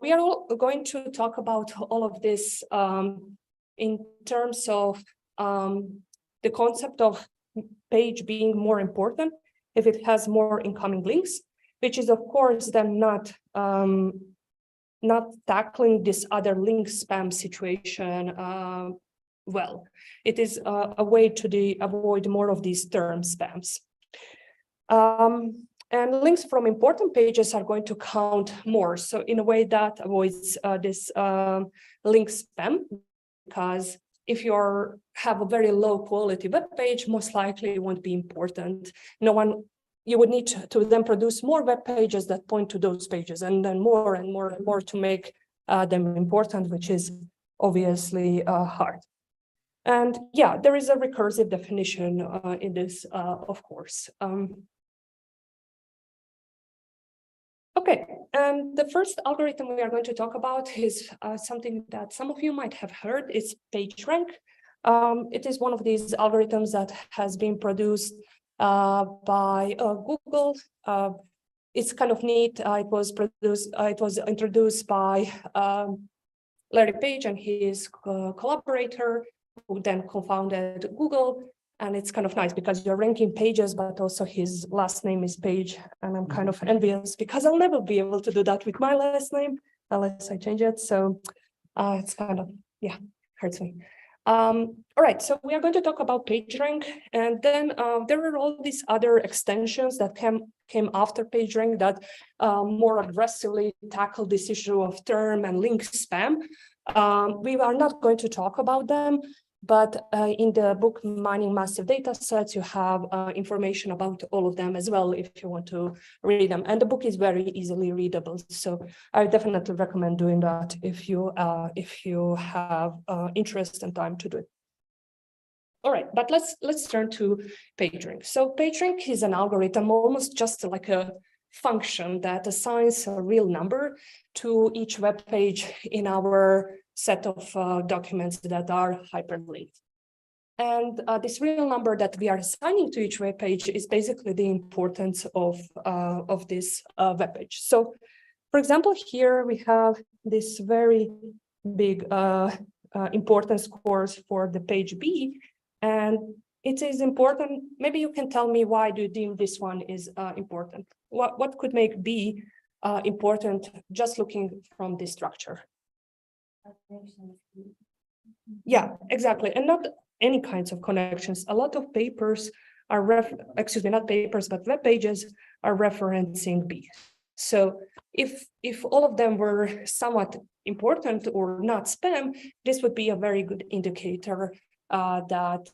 we are all going to talk about all of this in terms of the concept of page being more important if it has more incoming links, which is of course then not tackling this other link spam situation well. It is a way to avoid more of these term spams. And links from important pages are going to count more. So in a way that avoids this link spam, because if you have a very low quality web page, most likely it won't be important. You would need to then produce more web pages that point to those pages, and then more and more and more to make them important, which is obviously hard. And yeah, there is a recursive definition in this, of course. Okay, and the first algorithm we are going to talk about is something that some of you might have heard. It's PageRank. It is one of these algorithms that has been produced by Google. It's kind of neat. It was introduced by Larry Page and his collaborator, who then co-founded Google. And it's kind of nice because you're ranking pages, but also his last name is Page. And I'm kind of envious because I'll never be able to do that with my last name unless I change it. So it's kind of, yeah, hurts me. All right, so we are going to talk about PageRank, and then there are all these other extensions that came after PageRank that more aggressively tackle this issue of term and link spam. We are not going to talk about them, but in the book Mining Massive Data Sets, you have information about all of them as well if you want to read them. And the book is very easily readable, so I definitely recommend doing that if you have interest and time to do it. All right, but let's turn to PageRank. So PageRank is an algorithm, almost just like a function that assigns a real number to each web page in our set of documents that are hyperlinked. And this real number that we are assigning to each web page is basically the importance of this web page. So, for example, here we have this very big importance scores for the page B, and it is important. Maybe you can tell me why do you deem this one is important? What could make B important just looking from this structure? Yeah, exactly. And not any kinds of connections. A lot of papers are not papers, but web pages are referencing B. So if all of them were somewhat important or not spam, this would be a very good indicator that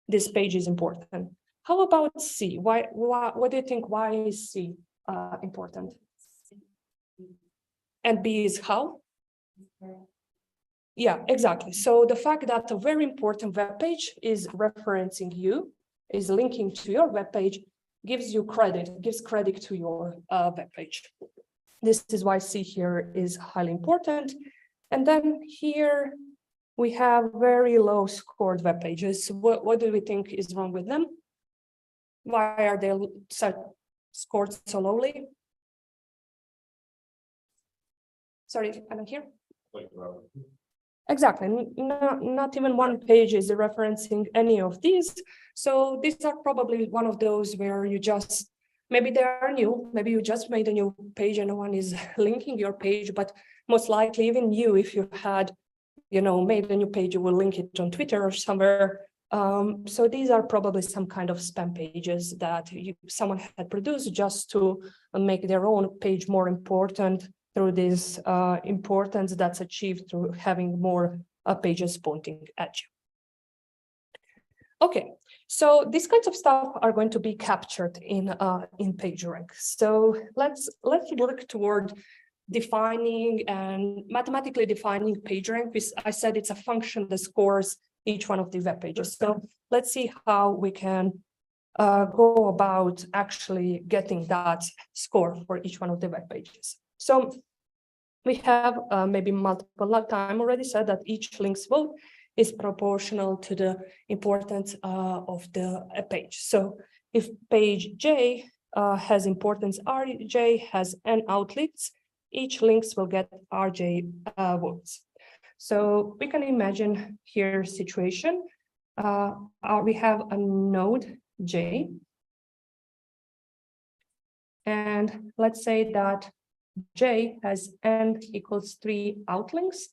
this page is important. How about C? What do you think? Why is C important? And B is how? Yeah, exactly. So the fact that a very important web page is referencing you, is linking to your web page, gives credit to your web page. This is why C here is highly important. And then here we have very low scored web pages. What do we think is wrong with them? Why are they scored so lowly? Sorry, I don't hear. Exactly, not even one page is referencing any of these. So these are probably one of those where you just, maybe they are new, maybe you just made a new page and no one is linking your page, but most likely even you, if you had, made a new page, you will link it on Twitter or somewhere. So these are probably some kind of spam pages that someone had produced just to make their own page more important through this importance that's achieved through having more pages pointing at you. Okay, so these kinds of stuff are going to be captured in PageRank. So let's work toward defining and mathematically defining PageRank. I said it's a function that scores each one of the web pages. So let's see how we can go about actually getting that score for each one of the web pages. So we have maybe multiple time already said that each link's vote is proportional to the importance of the page. So if page J has importance RJ, has n outlets, each links will get RJ votes. So we can imagine here situation. We have a node J. And let's say that J has n equals 3 outlinks.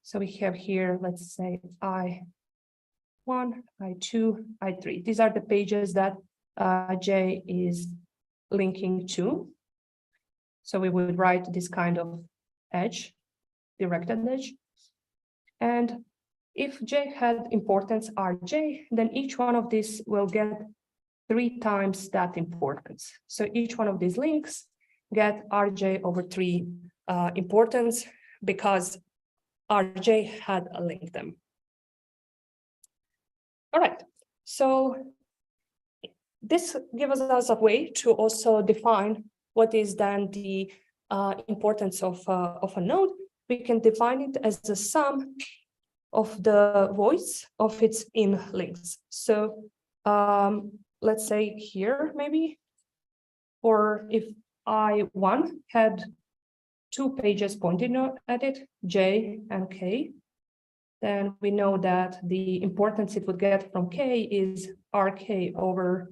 So we have here, let's say I1, I2, I3. These are the pages that J is linking to. So we would write this kind of edge, directed edge. And if J had importance Rj, then each one of these will get 3 times that importance. So each one of these links get Rj over 3 importance because Rj had linked them. All right, so this gives us a way to also define what is then the importance of a node. We can define it as the sum of the voids of its in links. So let's say here maybe, or if I1 had 2 pages pointing at it, J and K, then we know that the importance it would get from K is RK over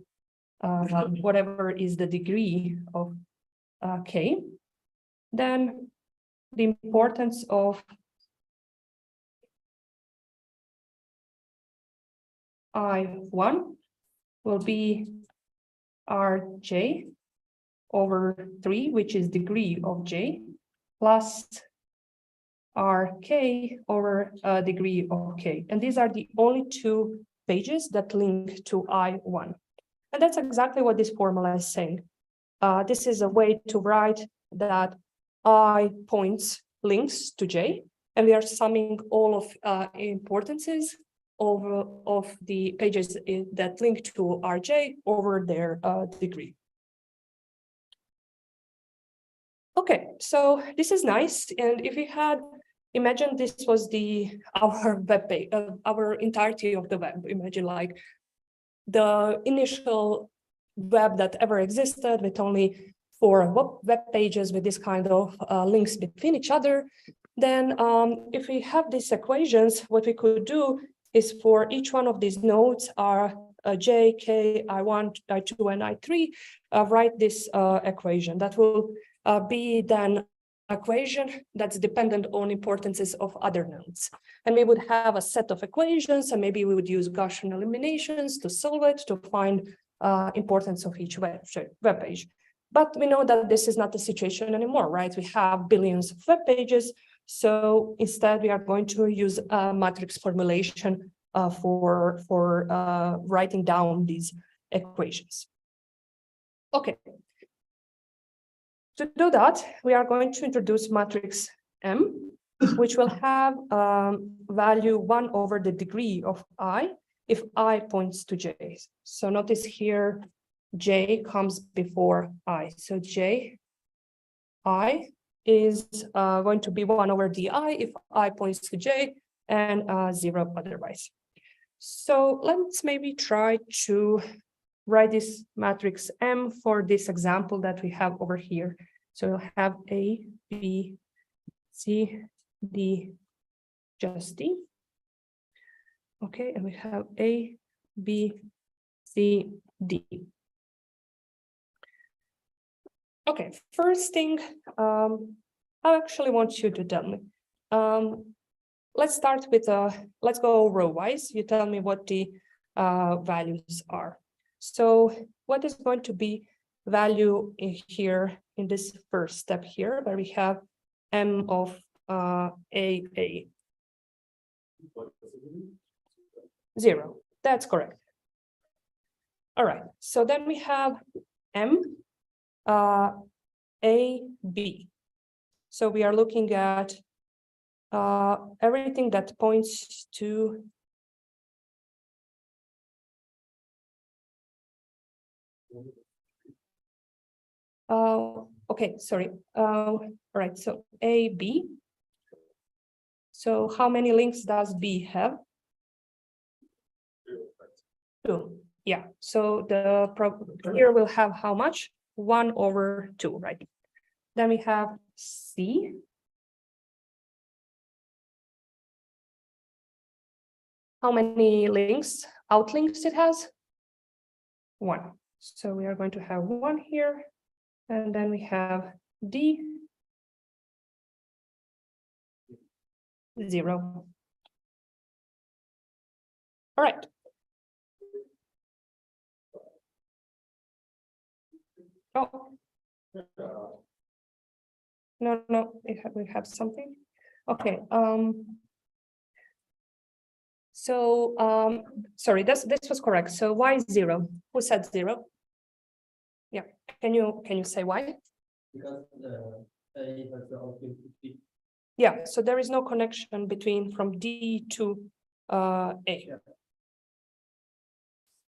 whatever is the degree of K. Then the importance of I1 will be Rj over 3, which is degree of J, plus Rk over degree of K. And these are the only 2 pages that link to I1. And that's exactly what this formula is saying. This is a way to write that I points links to J, and we are summing all of importances of the pages that link to Rj over their degree. Okay, so this is nice. And if we had, imagine this was our web page, our entirety of the web. Imagine like the initial web that ever existed with only 4 web pages with this kind of links between each other. Then if we have these equations, what we could do is for each one of these nodes are J, K, I1, I2, and I3, write this equation. That will be then equation that's dependent on importances of other nodes. And we would have a set of equations, and maybe we would use Gaussian eliminations to solve it, to find importance of each web page. But we know that this is not the situation anymore, right? We have billions of web pages. So instead, we are going to use a matrix formulation for writing down these equations. Okay. To do that, we are going to introduce matrix M, which will have value 1 over the degree of I if I points to J. So notice here, J comes before I. So J, I is going to be 1 over di if I points to J and 0 otherwise. So let's maybe try to write this matrix M for this example that we have over here. So we'll have A, B, C, D, just D. Okay, and we have A, B, C, D. Okay, first thing, I actually want you to tell me. Let's start with, let's go row-wise. You tell me what the values are. So what is going to be value here in this first step here, where we have M of AA? 0, that's correct. All right, so then we have M AB. So we are looking at everything that points to Okay, sorry. All right, so A, B. So how many links does B have? 2. Yeah, so here we'll have how much? 1/2, right? Then we have C. How many links, outlinks it has? 1. So we are going to have 1 here. And then we have D. 0. All right. Oh. No, we have something. Okay. So sorry, this was correct. So why 0? Who said 0? Yeah. Can you say why? Because A has the output B. Yeah. So there is no connection between from D to A. Yeah.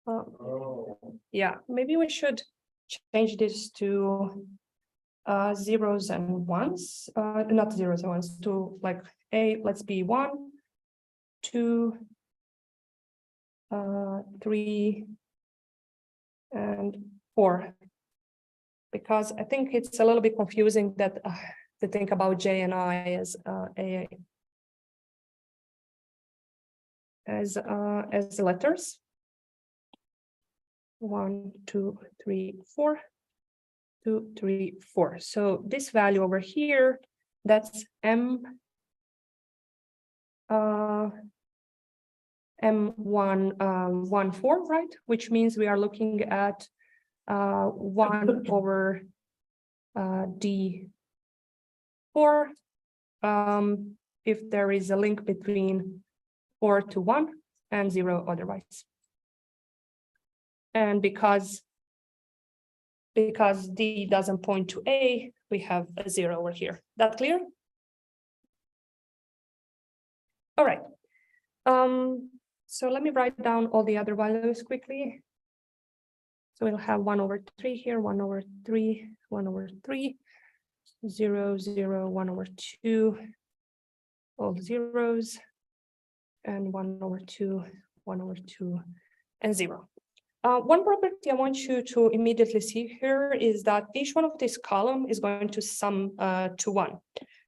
Oh. Yeah. Maybe we should change this to zeros and ones. Not zeros and ones. To like A. Let's be 1, 2, 3, and 4. Because I think it's a little bit confusing that to think about J and I as letters. 1, 2, 3, 4. 2, 3, 4. So this value over here, that's M1, 1, 4, right? Which means we are looking at 1/D4. If there is a link between 4 to 1 and 0 otherwise. And because D doesn't point to A, we have a 0 over here. That clear? All right. So let me write down all the other values quickly. So we'll have 1/3 here, 1/3, 1/3, 0, 0, 1/2, all zeros, and 1/2, 1/2, and 0. One property I want you to immediately see here is that each one of this column is going to sum to 1.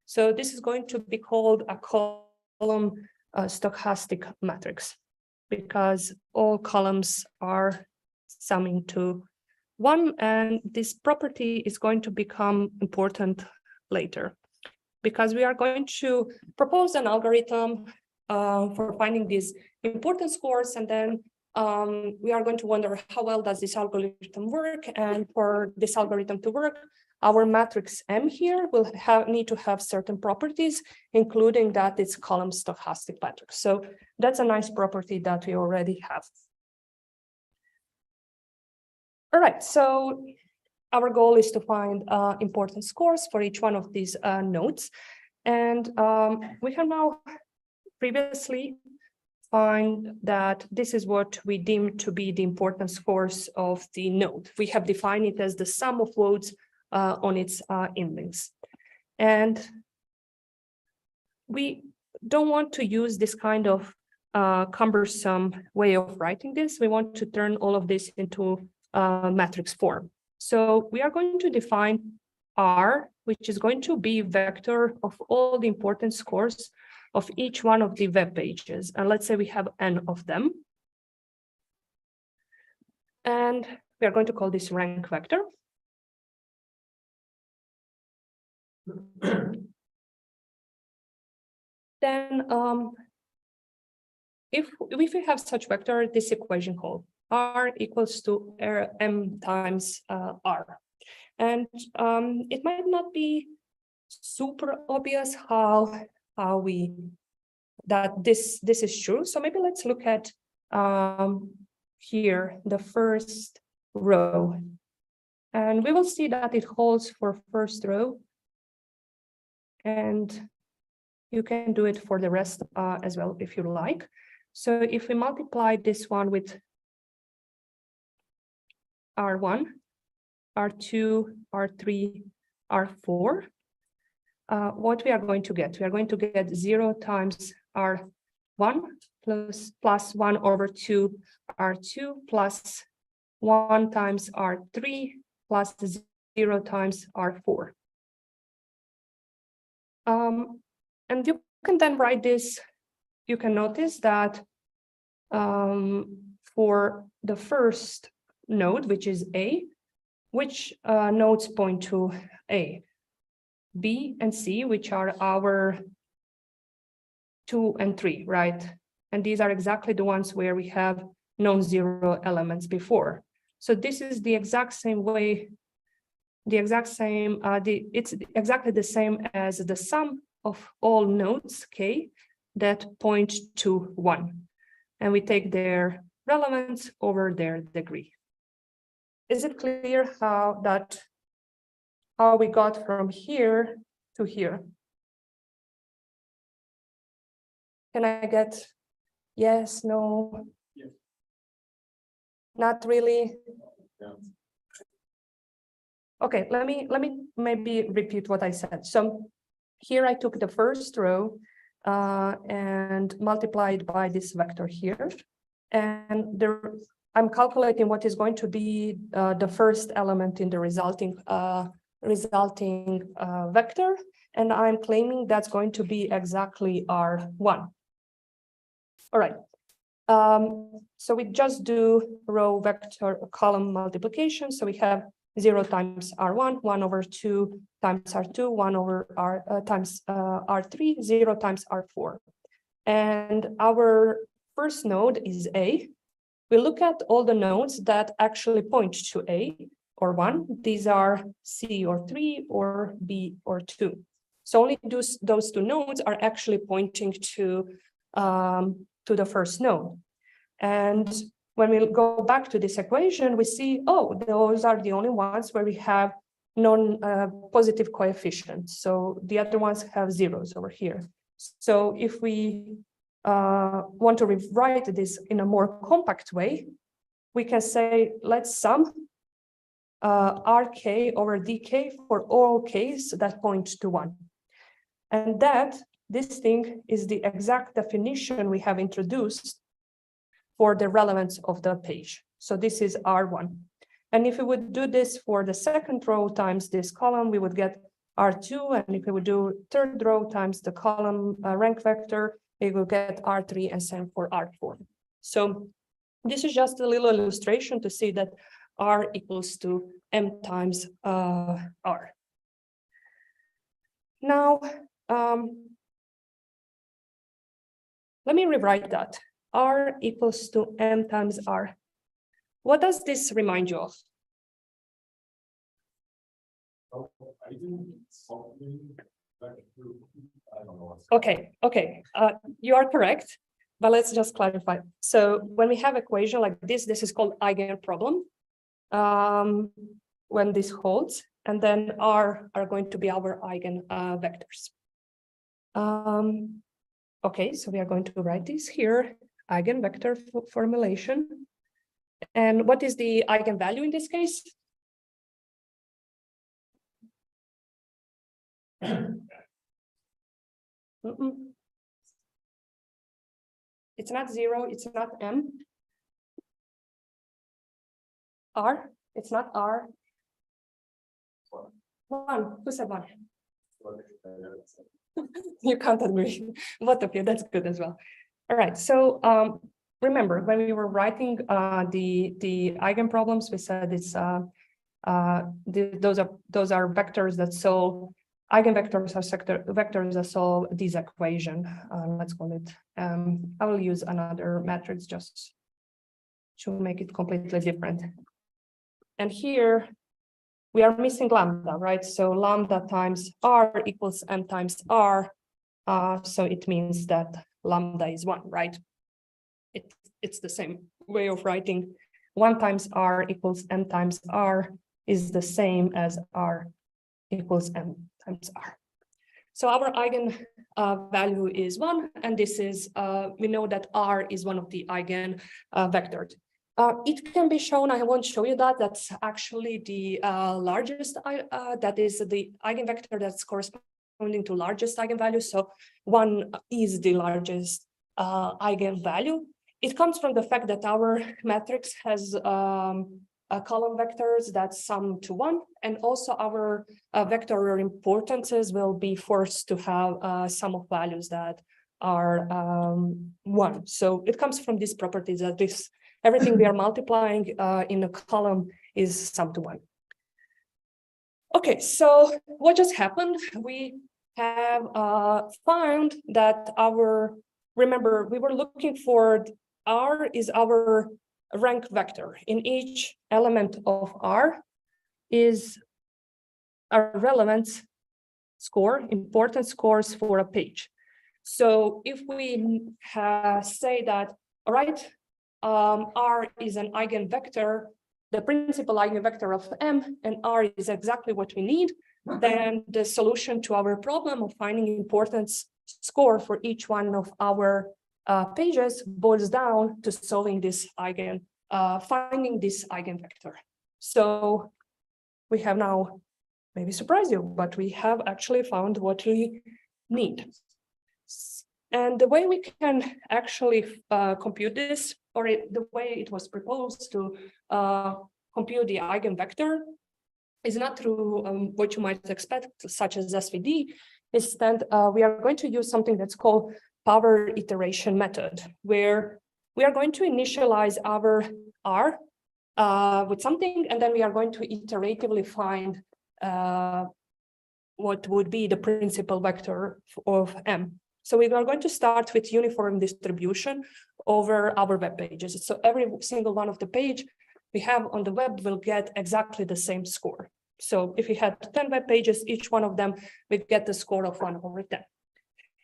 So this is going to be called a column stochastic matrix, because all columns are summing to 1, and this property is going to become important later, because we are going to propose an algorithm for finding these important scores, and then we are going to wonder how well does this algorithm work, and for this algorithm to work, our matrix M here will need to have certain properties, including that it's column stochastic matrix. So that's a nice property that we already have. All right, so our goal is to find important scores for each one of these nodes. And we have now previously find that this is what we deem to be the important scores of the node. We have defined it as the sum of votes on its index. And we don't want to use this kind of cumbersome way of writing this. We want to turn all of this into matrix form. So we are going to define R, which is going to be vector of all the important scores of each one of the web pages. And let's say we have N of them. And we are going to call this rank vector. Then if we have such vector, this equation called R equals to M times R. And it might not be super obvious how this is true. So maybe let's look at here the first row, and we will see that it holds for first row, and you can do it for the rest as well if you like. So if we multiply this one with R1, R2, R3, R4, what we are going to get? We are going to get 0 times R1 plus 1 over 2 R2 plus 1 times R3 plus 0 times R4. And you can then write this. You can notice that for the first node, which is A, which nodes point to A? B and C, which are our 2 and 3, right? And these are exactly the ones where we have non-zero elements before. So this is the exact same way, it's exactly the same as the sum of all nodes K that point to 1. And we take their relevance over their degree. Is it clear how we got from here to here? Can I get yes, no? Yes. Not really. Yeah. Okay, let me maybe repeat what I said. So here I took the first row and multiplied by this vector here, and I'm calculating what is going to be the first element in the resulting vector, and I'm claiming that's going to be exactly R1. All right. So we just do row vector column multiplication. So we have 0 times R1, 1 over 2 times R2, 1 over R times R3, 0 times R4. And our first node is A. We look at all the nodes that actually point to A or 1. These are C or 3 or B or 2. So only those 2 nodes are actually pointing to the first node. And when we go back to this equation, we see, oh, those are the only ones where we have non-positive coefficients. So the other ones have zeros over here. So if we want to rewrite this in a more compact way, we can say, let's sum RK over DK for all Ks that point to 1. And this thing is the exact definition we have introduced for the relevance of the page. So this is R1. And if we would do this for the second row times this column, we would get R2. And if we would do third row times the column rank vector, we will get R3 and same for R4. So this is just a little illustration to see that R equals to M times R. Now, let me rewrite that. R equals to M times R. What does this remind you of? Oh, I do something back through, I don't know. Okay, you are correct, but let's just clarify. So when we have equation like this is called eigenproblem. When this holds, and then R are going to be our eigen vectors. Okay, so we are going to write this here, eigenvector formulation. And what is the eigenvalue in this case? It's not 0, it's not M. R, it's not R. 1, who said 1? You can't agree. Both of you, that's good as well. All right, so remember when we were writing the eigenproblems, we said it's those are vectors that solve eigenvectors are vectors that solve this equation. Let's call it. I will use another matrix just to make it completely different. And here we are missing lambda, right? So lambda times R equals M times R. So it means that lambda is 1, right? It's the same way of writing 1 times R equals M times R is the same as R equals M times R. So our eigen value is 1, and this is, we know that R is one of the eigen vectors. It can be shown, I won't show you that, that's actually the largest, that is the eigenvector that's corresponding to largest eigenvalue. So 1 is the largest eigenvalue. It comes from the fact that our matrix has column vectors that sum to 1, and also our vector importances will be forced to have a sum of values that are 1. So it comes from these properties that everything we are multiplying in a column is sum to 1. Okay, so what just happened? We have found that remember, we were looking for R is our rank vector. In each element of R is a relevance score, important scores for a page. So if we say that, all right, R is an eigenvector, the principal eigenvector of M, and R is exactly what we need, then the solution to our problem of finding importance score for each one of our pages boils down to solving this finding this eigenvector. So we have now, maybe surprise you, but we have actually found what we need. And the way we can actually compute this, or the way it was proposed to compute the eigenvector, is not through what you might expect, such as SVD. Instead, we are going to use something that's called power iteration method, where we are going to initialize our R with something, and then we are going to iteratively find what would be the principal vector of M. So we are going to start with uniform distribution over our web pages. So every single one of the page we have on the web will get exactly the same score. So if we had 10 web pages, each one of them will get the score of 1/10.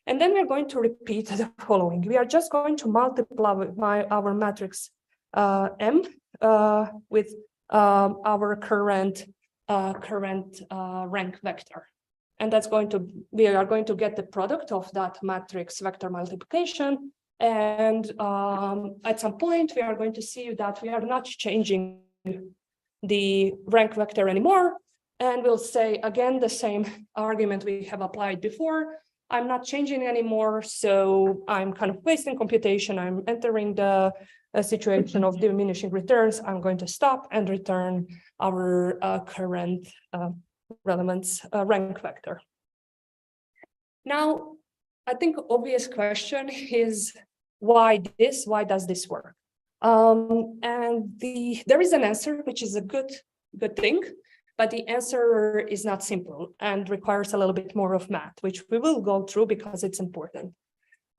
And then we're going to repeat the following. We are just going to multiply our matrix M with our current rank vector. And that's we are going to get the product of that matrix vector multiplication. And at some point, we are going to see that we are not changing the rank vector anymore. And we'll say, again, the same argument we have applied before. I'm not changing anymore, so I'm kind of wasting computation. I'm entering the situation of diminishing returns. I'm going to stop and return our current relevance rank vector. Now, I think obvious question is why this? Why does this work? And there is an answer, which is a good thing. But the answer is not simple and requires a little bit more of math, which we will go through because it's important.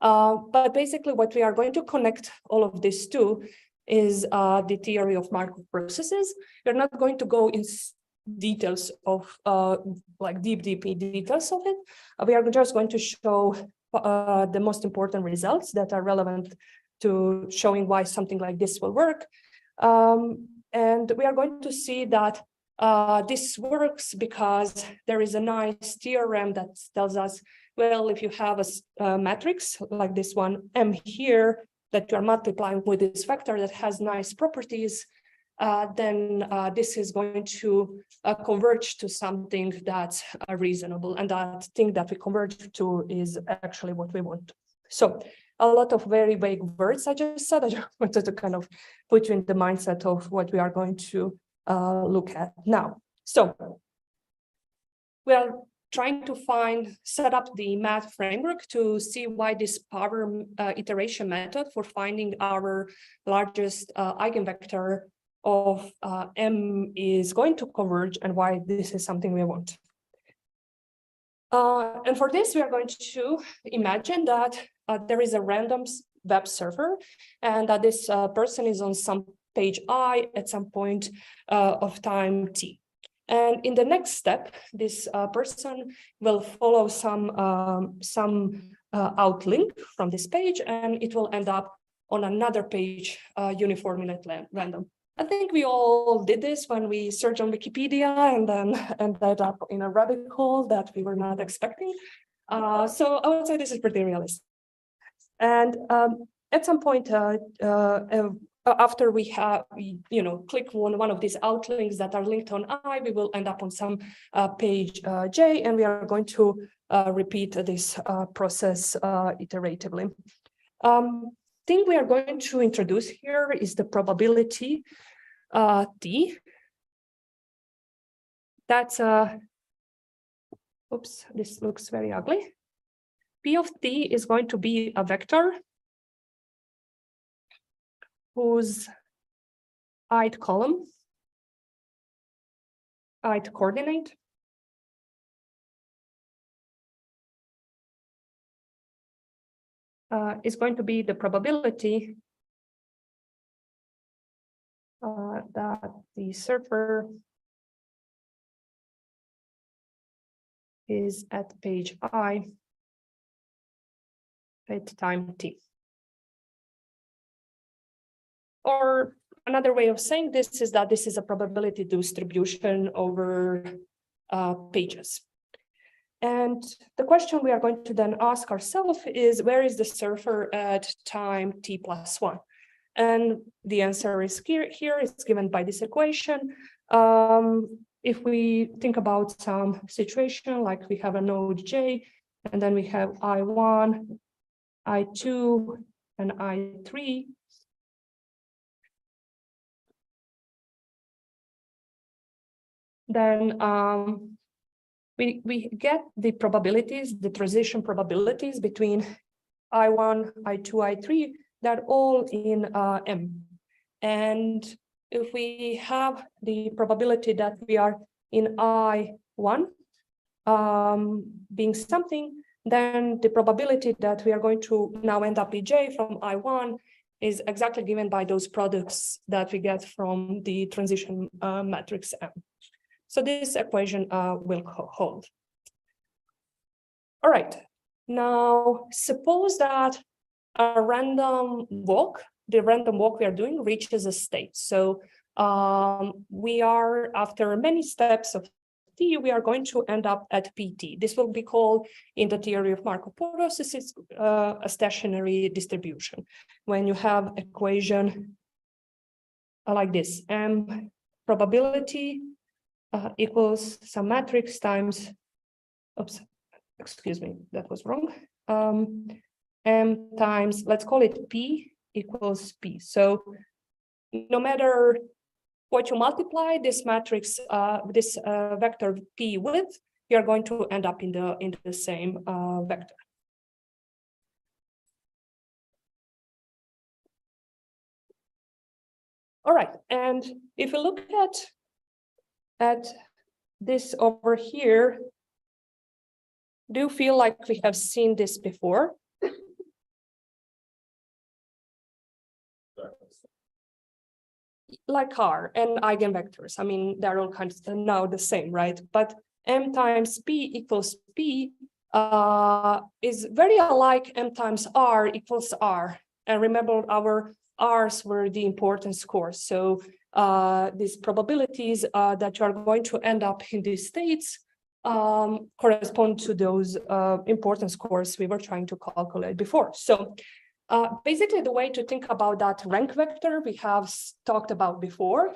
But basically what we are going to connect all of this to is the theory of Markov processes. We're not going to go in details of like deep details of it. We are just going to show the most important results that are relevant to showing why something like this will work. And we are going to see that this works because there is a nice theorem that tells us, well, if you have a matrix like this one, M here, that you are multiplying with this vector that has nice properties, then this is going to converge to something that's reasonable. And that thing that we converge to is actually what we want. So a lot of very vague words I just said. I just wanted to kind of put you in the mindset of what we are going to look at now. So we are trying to set up the math framework to see why this power iteration method for finding our largest eigenvector of M is going to converge and why this is something we want. And for this, we are going to imagine that there is a random web server and that this person is on some page I at some point of time t. And in the next step, this person will follow some outlink from this page, and it will end up on another page uniformly at random. I think we all did this when we searched on Wikipedia and then ended up in a rabbit hole that we were not expecting. So I would say this is pretty realistic. And at some point, after we have, click on one of these outlinks that are linked on I, we will end up on some page J, and we are going to repeat this process iteratively. Thing we are going to introduce here is the probability T. That's oops, this looks very ugly. P of T is going to be a vector whose ith column, ith coordinate is going to be the probability that the surfer is at page I at time t. Or another way of saying this is that this is a probability distribution over pages. And the question we are going to then ask ourselves is, where is the surfer at time t+1? And the answer is here it's given by this equation. If we think about some situation like we have a node J, and then we have I1, I2, and I3. Then we get the probabilities, the transition probabilities between I1, I2, I3, that all in M. And if we have the probability that we are in I1 being something, then the probability that we are going to now end up in J from I1 is exactly given by those products that we get from the transition matrix M. So this equation will hold. All right, now suppose that a random walk, the random walk we are doing reaches a state. So we are, after many steps of T, we are going to end up at PT. This will be called, in the theory of Markov processes, a stationary distribution. When you have equation like this, M probability equals some matrix times, oops, excuse me, that was wrong. M times, let's call it P equals P. So no matter what you multiply this matrix, this vector P with, you're going to end up in the same vector. All right, and if you look at this over here, do you feel like we have seen this before? Like R and eigenvectors. I mean, they're all kinds of now the same, right? But M times P equals P is very alike M times R equals R. And remember, our R's were the importance scores. So these probabilities that you are going to end up in these states correspond to those importance scores we were trying to calculate before. So basically, the way to think about that rank vector we have talked about before,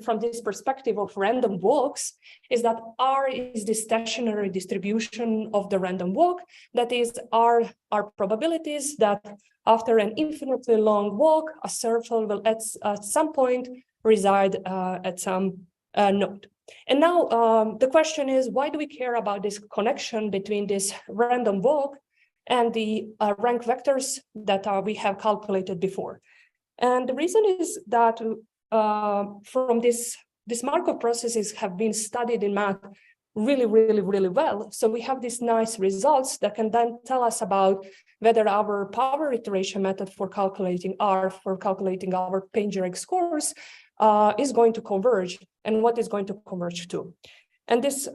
from this perspective of random walks, is that R is the stationary distribution of the random walk. That is, R are probabilities that after an infinitely long walk, a surfer will at some point reside at some node. And now the question is, why do we care about this connection between this random walk and the rank vectors that we have calculated before? And the reason is that from this Markov processes have been studied in math really well. So we have these nice results that can then tell us about whether our power iteration method for calculating R, for calculating our PageRank scores, is going to converge, and what is going to converge to. And this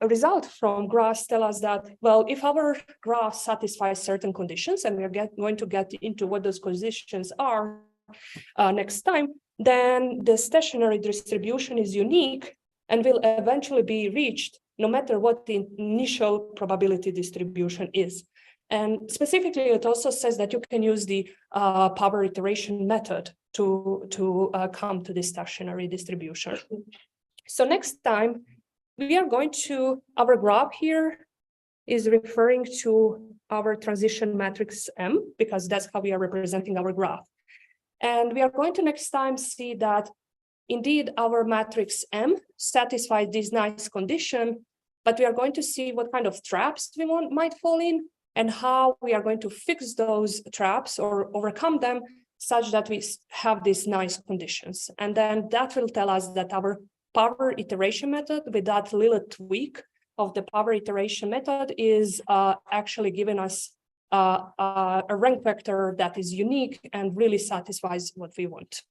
result from graphs tell us that, well, if our graph satisfies certain conditions, and we are going to get into what those conditions are next time, then the stationary distribution is unique and will eventually be reached no matter what the initial probability distribution is. And specifically, it also says that you can use the power iteration method to come to this stationary distribution. So next time, we are going to, our graph here is referring to our transition matrix M, because that's how we are representing our graph. And we are going to next time see that indeed our matrix M satisfies this nice condition, but we are going to see what kind of traps we might fall in and how we are going to fix those traps or overcome them such that we have these nice conditions. And then that will tell us that our power iteration method with that little tweak of the power iteration method is actually giving us a rank vector that is unique and really satisfies what we want.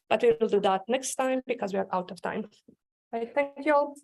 But we will do that next time because we are out of time. Right, thank you all.